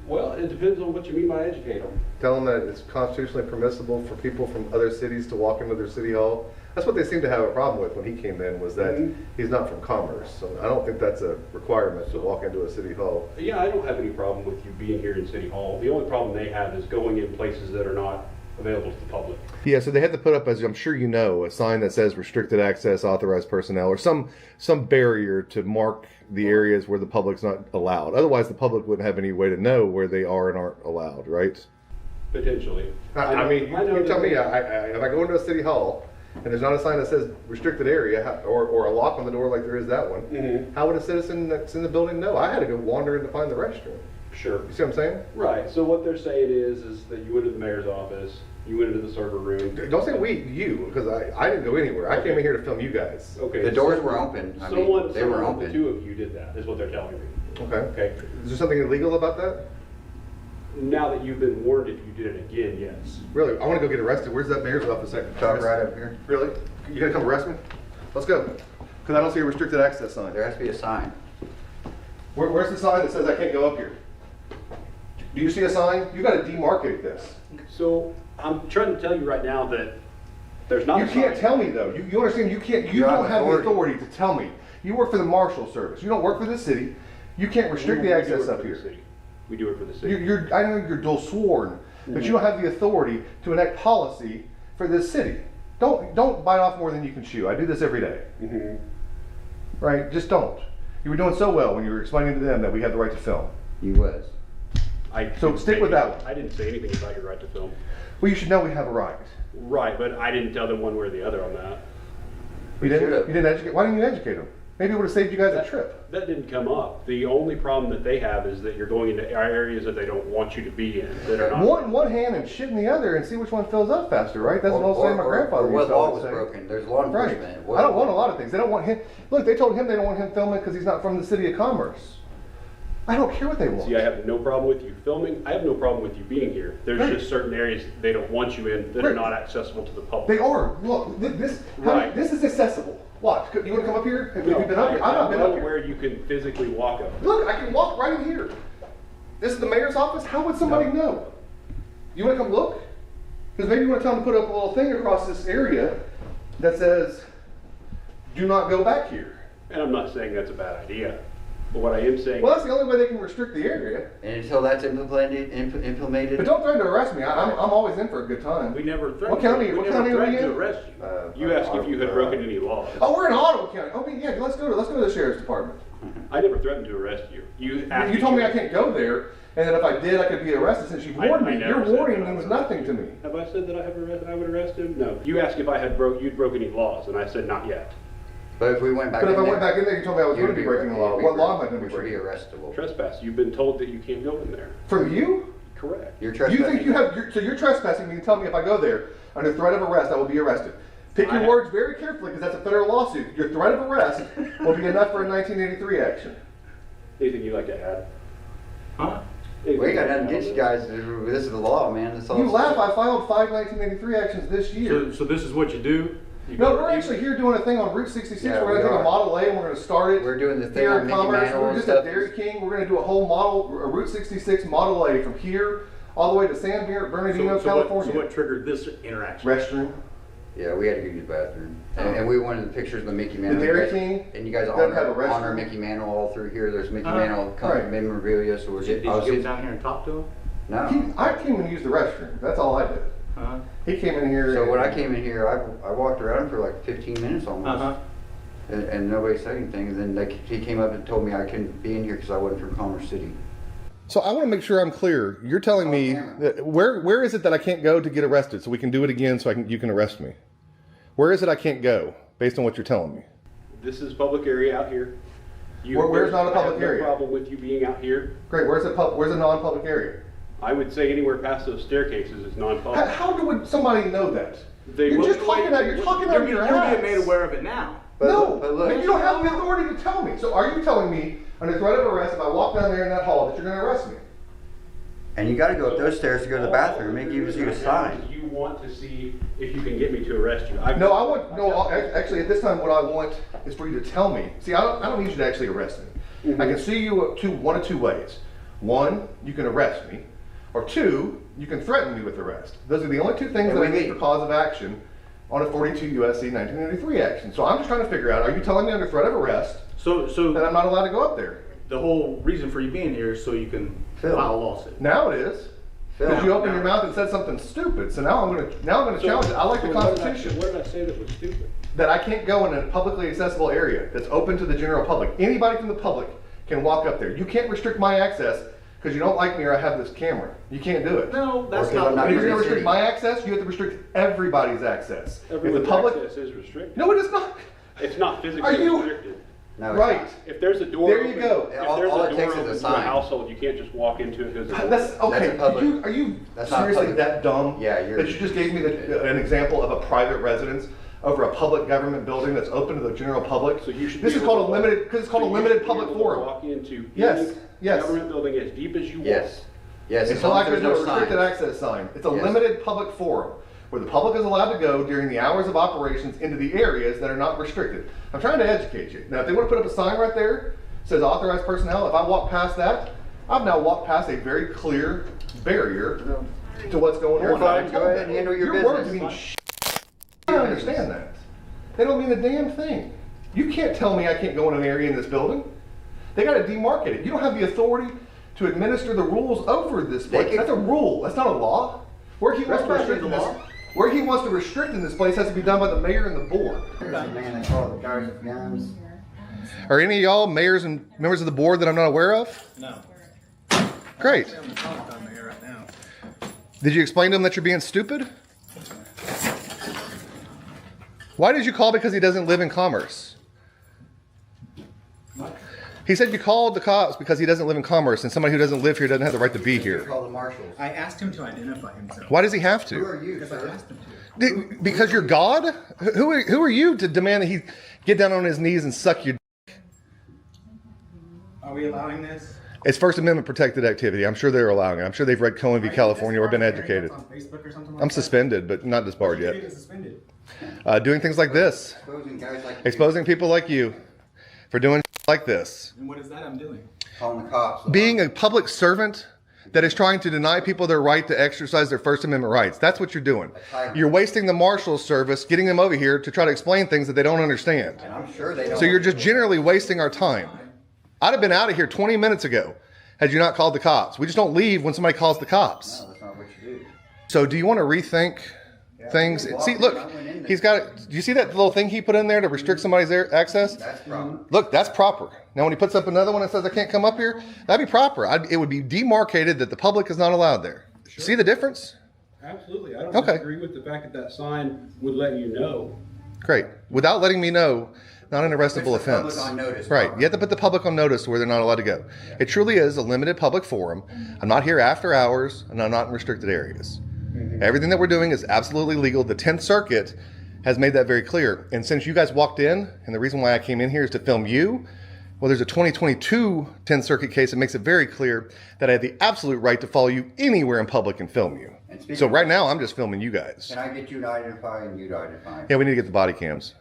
Well, it depends on what you mean by educate them. Tell them that it's constitutionally permissible for people from other cities to walk into their city hall. That's what they seem to have a problem with when he came in, was that he's not from Commerce. So I don't think that's a requirement to walk into a city hall. Yeah, I don't have any problem with you being here in City Hall. The only problem they have is going in places that are not available to the public. Yeah, so they had to put up, as I'm sure you know, a sign that says restricted access, authorized personnel, or some barrier to mark the areas where the public's not allowed. Otherwise, the public wouldn't have any way to know where they are and aren't allowed, right? Potentially. I mean, you tell me, if I go into a city hall and there's not a sign that says restricted area or a lock on the door like there is that one, how would a citizen that's in the building know? I had to go wander in to find the restroom. Sure. You see what I'm saying? Right. So what they're saying is that you went to the mayor's office, you went into the server room. Don't say you, because I didn't go anywhere. I came in here to film you guys. Okay. The doors were open. I mean, they were someone open. The 2 of you did that, is what they're telling me. Okay. Okay. Is there something illegal about that? Now that you've been warned, if you did it again, yes. Really? I want to go get arrested. Where's that mayor's office at? Stop right up here. Really? You gonna come arrest me? Let's go. Because I don't see a restricted access sign. There has to be a sign. Where's the sign that says I can't go up here? Do you see a sign? You got to demarcate this. So I'm trying to tell you right now that there's not. You can't tell me though. You understand? You can't. You don't have the authority to tell me. You work for the Marshal Service. You don't work for the city. You can't restrict the access up here. We do it for the city. I know you're dual sworn, but you don't have the authority to enact policy for this city. Don't bite off more than you can chew. I do this every day. Right? Just don't. You were doing so well when you were explaining to them that we had the right to film. You was. So stick with that one. I didn't say anything about your right to film. Well, you should know we have a right. Right, but I didn't tell them one way or the other on that. You didn't educate. Why didn't you educate them? Maybe it would have saved you guys a trip. That didn't come up. The only problem that they have is that you're going into areas that they don't want you to be in. That are not. One hand and shit in the other, and see which one fills up faster, right? That's what I was saying. My grandfather used to always say. What law was broken? There's law enforcement. Right. I don't want a lot of things. They don't want him. Look, they told him they don't want him filming because he's not from the city of Commerce. I don't care what they want. See, I have no problem with you filming. I have no problem with you being here. There's just certain areas they don't want you in that are not accessible to the public. They are. Look, this is accessible. What? You want to come up here? Have you been up here? I've not been up here. Where you can physically walk up. Look, I can walk right in here. This is the mayor's office. How would somebody know? You want to come look? Because maybe you want to tell them to put up a little thing across this area that says, "Do not go back here." And I'm not saying that's a bad idea. But what I am saying... Well, that's the only way they can restrict the area. And until that's implemented... But don't threaten to arrest me. I'm always in for a good time. We never threatened, what county are we in? to arrest you. You asked if you had broken any laws. Oh, we're in Ottawa County. Oh, yeah, let's go to the sheriff's department. I never threatened to arrest you. You told me I can't go there, and that if I did, I could be arrested since you warned me. Your warning means nothing to me. Have I said that I would arrest him? No. You asked if you'd broke any laws, and I said not yet. But if we went back in there... But if I went back in there, you told me I was going to be breaking the law. What law am I going to be breaking? Be arrestable. Trespass. You've been told that you can't go in there. From you? Correct. You're trespassing. You think you have... So you're trespassing me and tell me if I go there, under threat of arrest, I will be arrested. Pick your words very carefully, because that's a federal lawsuit. Your threat of arrest will be enough for a 1983 action. Anything you'd like to add? Huh? We ain't got nothing against you guys. This is the law, man. That's all. You laugh. I filed 5 1983 actions this year. So this is what you do? No, we're actually here doing a thing on Route 66. We're going to take a Model A and we're going to start it. We're doing the thing here on in Mickey Commerce. Mantle We're and just stuff. at Dairy King. We're going to do a whole Route 66 Model A from here all the way to San Bernardino, California. So what triggered this interaction? Restroom. Yeah, we had to go use the bathroom. And we wanted the pictures of the Mickey Mantle. The Dairy King? And you guys doesn't have a honor restroom? Mickey Mantle all through here. There's Mickey Uh-huh. Mantle Right. memorabilia. So we're Did you get down here and talk to him? No. I came and used the restroom. That's all I did. Uh-huh. He came in here. So when I came in here, I walked around for like 15 minutes almost. Uh-huh. And nobody said anything. And then he came up and told me I couldn't be in here because I wasn't from Commerce City. So I want to make sure I'm clear. You're telling me that where is it that I can't go to get arrested so we can do it again so you can arrest me? Where is it I can't go based on what you're telling me? This is public area out here. Where's not a public area? No problem with you being out here. Great. Where's a non-public area? I would say anywhere past those staircases is non-public. How would somebody know that? You're will- just talking out of your ass. You're being made aware of it now. No, but look, you don't have the authority to tell me. So are you telling me under threat of arrest if I walk down there in that hall that you're going to arrest me? And you got to go up those stairs to go to the bathroom. It gives you a sign. You want to see if you can get me to arrest you. Actually at this time what I want is for you to tell me. See, I don't need you to actually arrest me. Mm-hmm. I can see you one of two ways. One, you can arrest me, or two, you can threaten me with arrest. Those are the only two things that I need for cause of action on a 42 U.S.C. 1983 action. So I'm just trying to figure out, are you telling me under threat of arrest that I'm not allowed to go up there? The whole reason for you being here is so you can file a lawsuit. Now it is. Because you opened your mouth and said something stupid. So now I'm gonna challenge it. I like the Constitution. What did I say that was stupid? That I can't go in a publicly accessible area that's open to the general public. Anybody from the public can walk up there. You can't restrict my access because you don't like me or I have this camera. You can't do it. No, that's And not. if you're going to restrict my access, you have to restrict everybody's access. Everyone's access is restricted. No, it is not. It's not physically restricted. No, right. If there's a door, there you go. If there's a door open to a household, you can't just walk into it. That's okay. Are you seriously that dumb? Yeah, that you just gave me an example of a private residence over a public government building that's open to the general public. So you should. This is called a limited. Because it's called a limited public forum. Walk into Yes. government building as deep as you want. Yes. Until I there's no restricted access sign. It's a limited public forum where the public is allowed to go during the hours of operations into the areas that are not restricted. I'm trying to educate you. Now, if they want to put up a sign right there that says authorized personnel, if I walk past that, I've now walked past a very clear barrier to what's going You're on. fine. Go ahead and handle your words business. mean I don't understand that. They don't mean a damn thing. You can't tell me I can't go in an area in this building. They got to demarcate it. You don't have the authority to administer the rules over this place. That's a rule. That's not a law. Where he wants to restrict in this, where he wants to restrict in this place has to be done by the mayor and the board. Man, they call the guys with guns. Are any of y'all mayors and members of the board that I'm not aware of? No. Great. I'm the Telecom mayor right now. Did you explain to him that you're being stupid? Why did you call because he doesn't live in Commerce? He said you called the cops because he doesn't live in Commerce and somebody who doesn't live here doesn't have the right to be here. Call the marshals. I asked him to identify himself. Why does he have to? Who are you, Because I sir? asked him to. Because you're God? Who are you to demand that he get down on his knees and suck your dick? Are we allowing this? It's First Amendment protected activity. I'm sure they're allowing it. I'm sure they've read Cohen v. California or been educated. On Facebook or something like I'm that? suspended, but not disbarred You're yet. getting suspended. Doing things like this. Exposing guys like you. Exposing people like you for doing like this. And what is that I'm doing? Calling the cops. Being a public servant that is trying to deny people their right to exercise their First Amendment rights. That's what you're doing. You're wasting the Marshals Service, getting them over here to try to explain things that they don't understand. And I'm sure they don't. So you're just generally wasting our time. I'd have been out of here 20 minutes ago had you not called the cops. We just don't leave when somebody calls the cops. No, that's not what you do. So do you want to rethink things? See, look, he's got, do you see that little thing he put in there to restrict somebody's access? That's proper. Look, that's proper. Now, when he puts up another one that says I can't come up here, that'd be proper. It would be demarcated that the public is not allowed there. See the difference? Absolutely. I don't Okay. disagree with the fact that that sign would let you know. Great. Without letting me know, not an arrestable Puts the public offense. on notice, Right. Robert. You have to put the public on notice where they're not allowed to go. It truly is a limited public forum. I'm not here after hours, and I'm not in restricted areas. Everything that we're doing is absolutely legal. The 10th Circuit has made that very clear. And since you guys walked in, and the reason why I came in here is to film you, well, there's a 2022 10th Circuit case that makes it very clear that I have the absolute right to follow you anywhere in public and film you. And speaking So of- right now, I'm just filming you guys. Can I get you to identify and you to identify? Yeah, we need to get the body cams.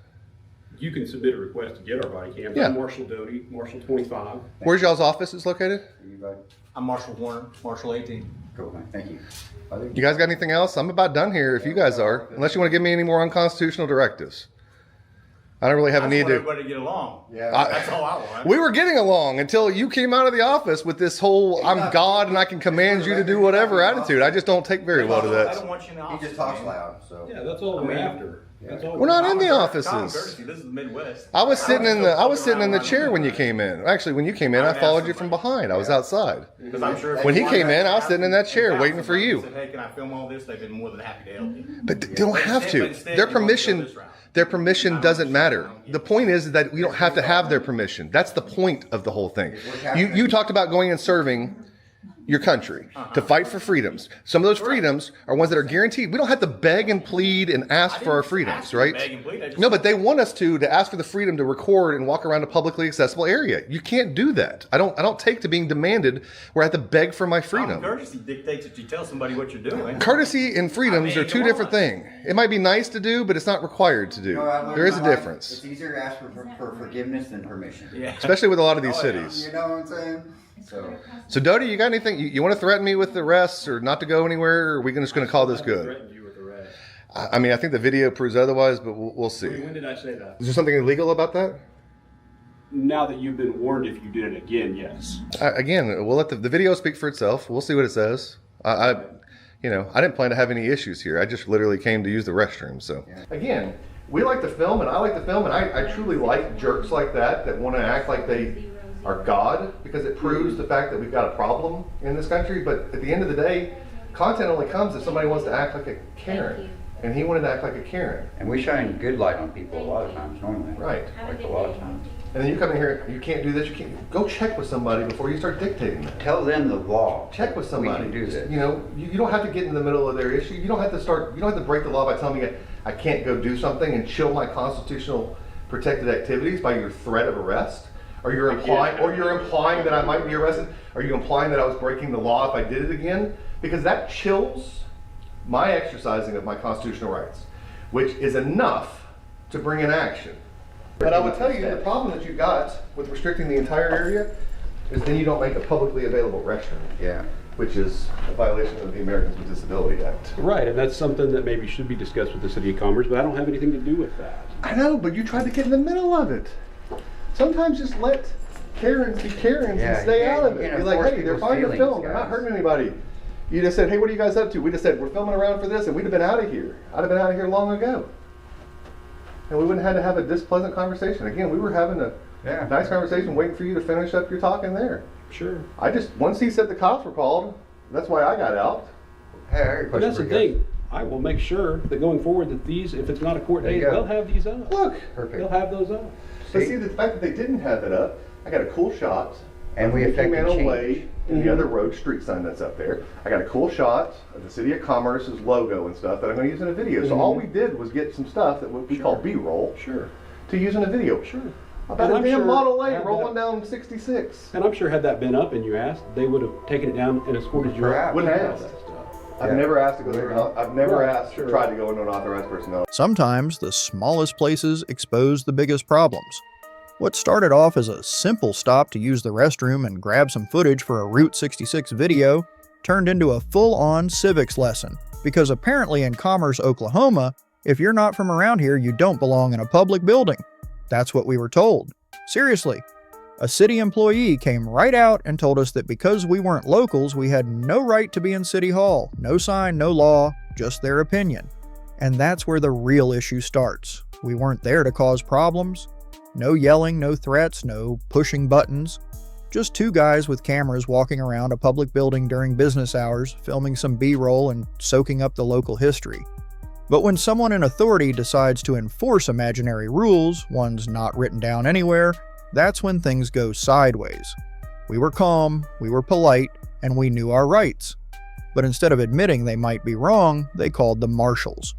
You can submit a request to get our body cams. Yeah. I'm Marshall Doty, Marshall 25. Where's y'all's office is located? You, bud? I'm Marshall Warner, Marshall 18. Cool, man. Thank you. You guys got anything else? I'm about done here if you guys are. Unless you want to give me any more unconstitutional directives. I don't really have a need to. Everybody to get along. Yeah. That's all I want. We were getting along until you came out of the office with this whole "I'm God and I can command you to do whatever" attitude. I just don't take very well to I that. don't want you in the office. He just talks loud, so. Yeah, that's all we're after. That's all We're not in the Common offices. courtesy. This is the Midwest. I was sitting in the chair when you came in. Actually, when you came in, I followed you from behind. I was outside. Because I'm sure if When he you came wanted in, I was to sitting in that chair ask waiting for somebody you. and said, hey, can I film all this? They've been more than happy to help you. But they don't have to. Their permission doesn't matter. The point is that we don't have to have their permission. That's the point of the whole thing. You talked about going and serving your country to fight for freedoms. Some of those freedoms are ones that are guaranteed. We don't have to beg and plead and ask for our freedoms, right? No, but they want us to ask for the freedom to record and walk around a publicly accessible area. You can't do that. I don't take to being demanded where I have to beg for my freedom. Courtesy dictates that you tell somebody what you're doing. Courtesy and freedoms are two different things. It might be nice to do, but it's not required to do. There is a difference. It's easier to ask for forgiveness than permission. Yeah. Especially with a lot of these cities. You know what I'm saying? So Dodie, you got anything? You want to threaten me with arrests or not to go anywhere? Or are we just going to call this good? I mean, I think the video proves otherwise, but we'll see. When did I say that? Is there something illegal about that? Now that you've been warned, if you did it again, yes. Again, we'll let the video speak for itself. We'll see what it says. I didn't plan to have any issues here. I just literally came to use the restroom. So again, we like to film, and I like to film, and I truly like jerks like that want to act like they are God, because it proves the fact that we've got a problem in this country. But at the end of the day, content only comes if somebody wants to act like a Karen. And he wanted to act like a Karen. And we shine good light on people a lot of times, normally. Right. Like a lot of times. And then you come in here, you can't do this, you can't. Go check with somebody before you start dictating that. Tell them the law. Check with somebody. We can do this. You know, you don't have to get in the middle of their issue. You don't have to break the law by telling me I can't go do something and chill my constitutional protected activities by your threat of arrest. Or you're implying that I might be arrested. Are you implying that I was breaking the law if I did it again? Because that chills my exercising of my constitutional rights, which is enough to bring an action. But I would tell you, the problem that you got with restricting the entire area is then you don't make a publicly available restroom. Yeah. Which is a violation of the Americans with Disabilities Act. Right, and that's something that maybe should be discussed with the City of Commerce, but I don't have anything to do with that. I know, but you tried to get in the middle of it. Sometimes just let Karens be Karens and stay out of it. Be like, hey, they're fine to film. They're not hurting anybody. You just said, hey, what are you guys up to? We just said, we're filming around for this, and we'd have been out of here. I'd have been out of here long ago. And we wouldn't have had to have a displeasant conversation. Again, we were having a nice conversation waiting for you to finish up your talking there. Sure. Once he said the cops were called, that's why I got out. Hey, but that's the thing. I will make sure that going forward that these, if it's not a court date, they'll have these up. Look. Perfect. They'll have those up. But see, the fact that they didn't have that up, I got a cool shot. And we affected change. Way in the other road street sign that's up there. I got a cool shot of the City of Commerce's logo and stuff that I'm going to use in a video. So all we did was get some stuff that we call B-roll to use in a video. Sure. About a damn Model A rolling down 66. And I'm sure had that been up and you asked, they would have taken it down and escorted you out. Wouldn't have. I've never asked to go there. I've never asked or tried to go into an authorized personnel. Sometimes the smallest places expose the biggest problems. What started off as a simple stop to use the restroom and grab some footage for a Route 66 video turned into a full-on civics lesson, because apparently in Commerce, Oklahoma, if you're not from around here, you don't belong in a public building. That's what we were told. Seriously. A city employee came right out and told us that because we weren't locals, we had no right to be in City Hall. No sign, no law, just their opinion. And that's where the real issue starts. We weren't there to cause problems. No yelling, no threats, no pushing buttons. Just two guys with cameras walking around a public building during business hours, filming some B-roll and soaking up the local history. But when someone in authority decides to enforce imaginary rules, ones not written down anywhere, that's when things go sideways. We were calm, we were polite, and we knew our rights. But instead of admitting they might be wrong, they called the marshals.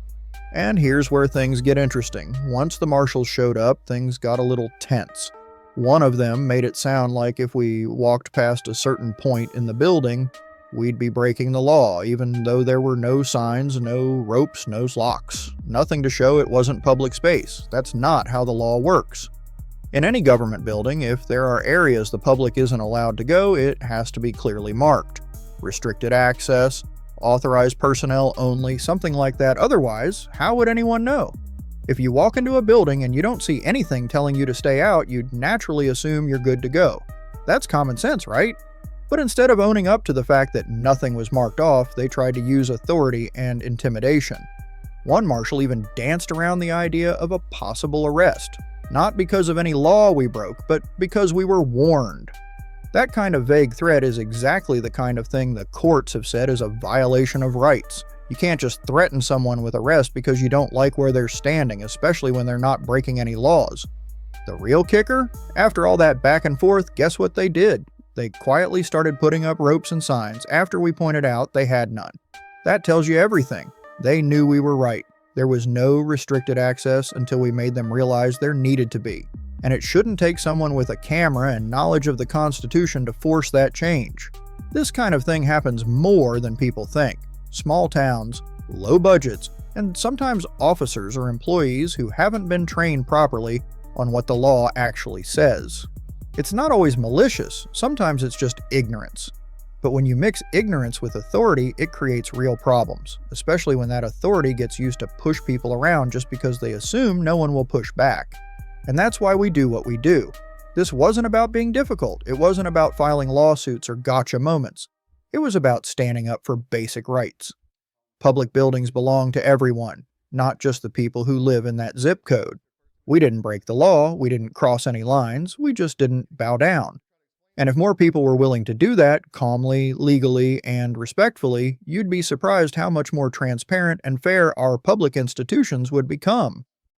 And here's where things get interesting. Once the marshals showed up, things got a little tense. One of them made it sound like if we walked past a certain point in the building, we'd be breaking the law, even though there were no signs, no ropes, no locks. Nothing to show it wasn't public space. That's not how the law works. In any government building, if there are areas the public isn't allowed to go, it has to be clearly marked. Restricted access, authorized personnel only, something like that. Otherwise, how would anyone know? If you walk into a building and you don't see anything telling you to stay out, you'd naturally assume you're good to go. That's common sense, right? But instead of owning up to the fact that nothing was marked off, they tried to use authority and intimidation. One marshal even danced around the idea of a possible arrest, not because of any law we broke, but because we were warned. That kind of vague threat is exactly the kind of thing the courts have said is a violation of rights. You can't just threaten someone with arrest because you don't like where they're standing, especially when they're not breaking any laws. The real kicker? After all that back and forth, guess what they did? They quietly started putting up ropes and signs after we pointed out they had none. That tells you everything. They knew we were right. There was no restricted access until we made them realize there needed to be. And it shouldn't take someone with a camera and knowledge of the Constitution to force that change. This kind of thing happens more than people think. Small towns, low budgets, and sometimes officers or employees who haven't been trained properly on what the law actually says. It's not always malicious, sometimes it's just ignorance. But when you mix ignorance with authority, it creates real problems, especially when that authority gets used to push people around just because they assume no one will push back. And that's why we do what we do. This wasn't about being difficult. It wasn't about filing lawsuits or gotcha moments. It was about standing up for basic rights. Public buildings belong to everyone, not just the people who live in that zip code. We didn't break the law, we didn't cross any lines, we just didn't bow down. And if more people were willing to do that, calmly, legally, and respectfully, you'd be surprised how much more transparent and fair our public institutions would become.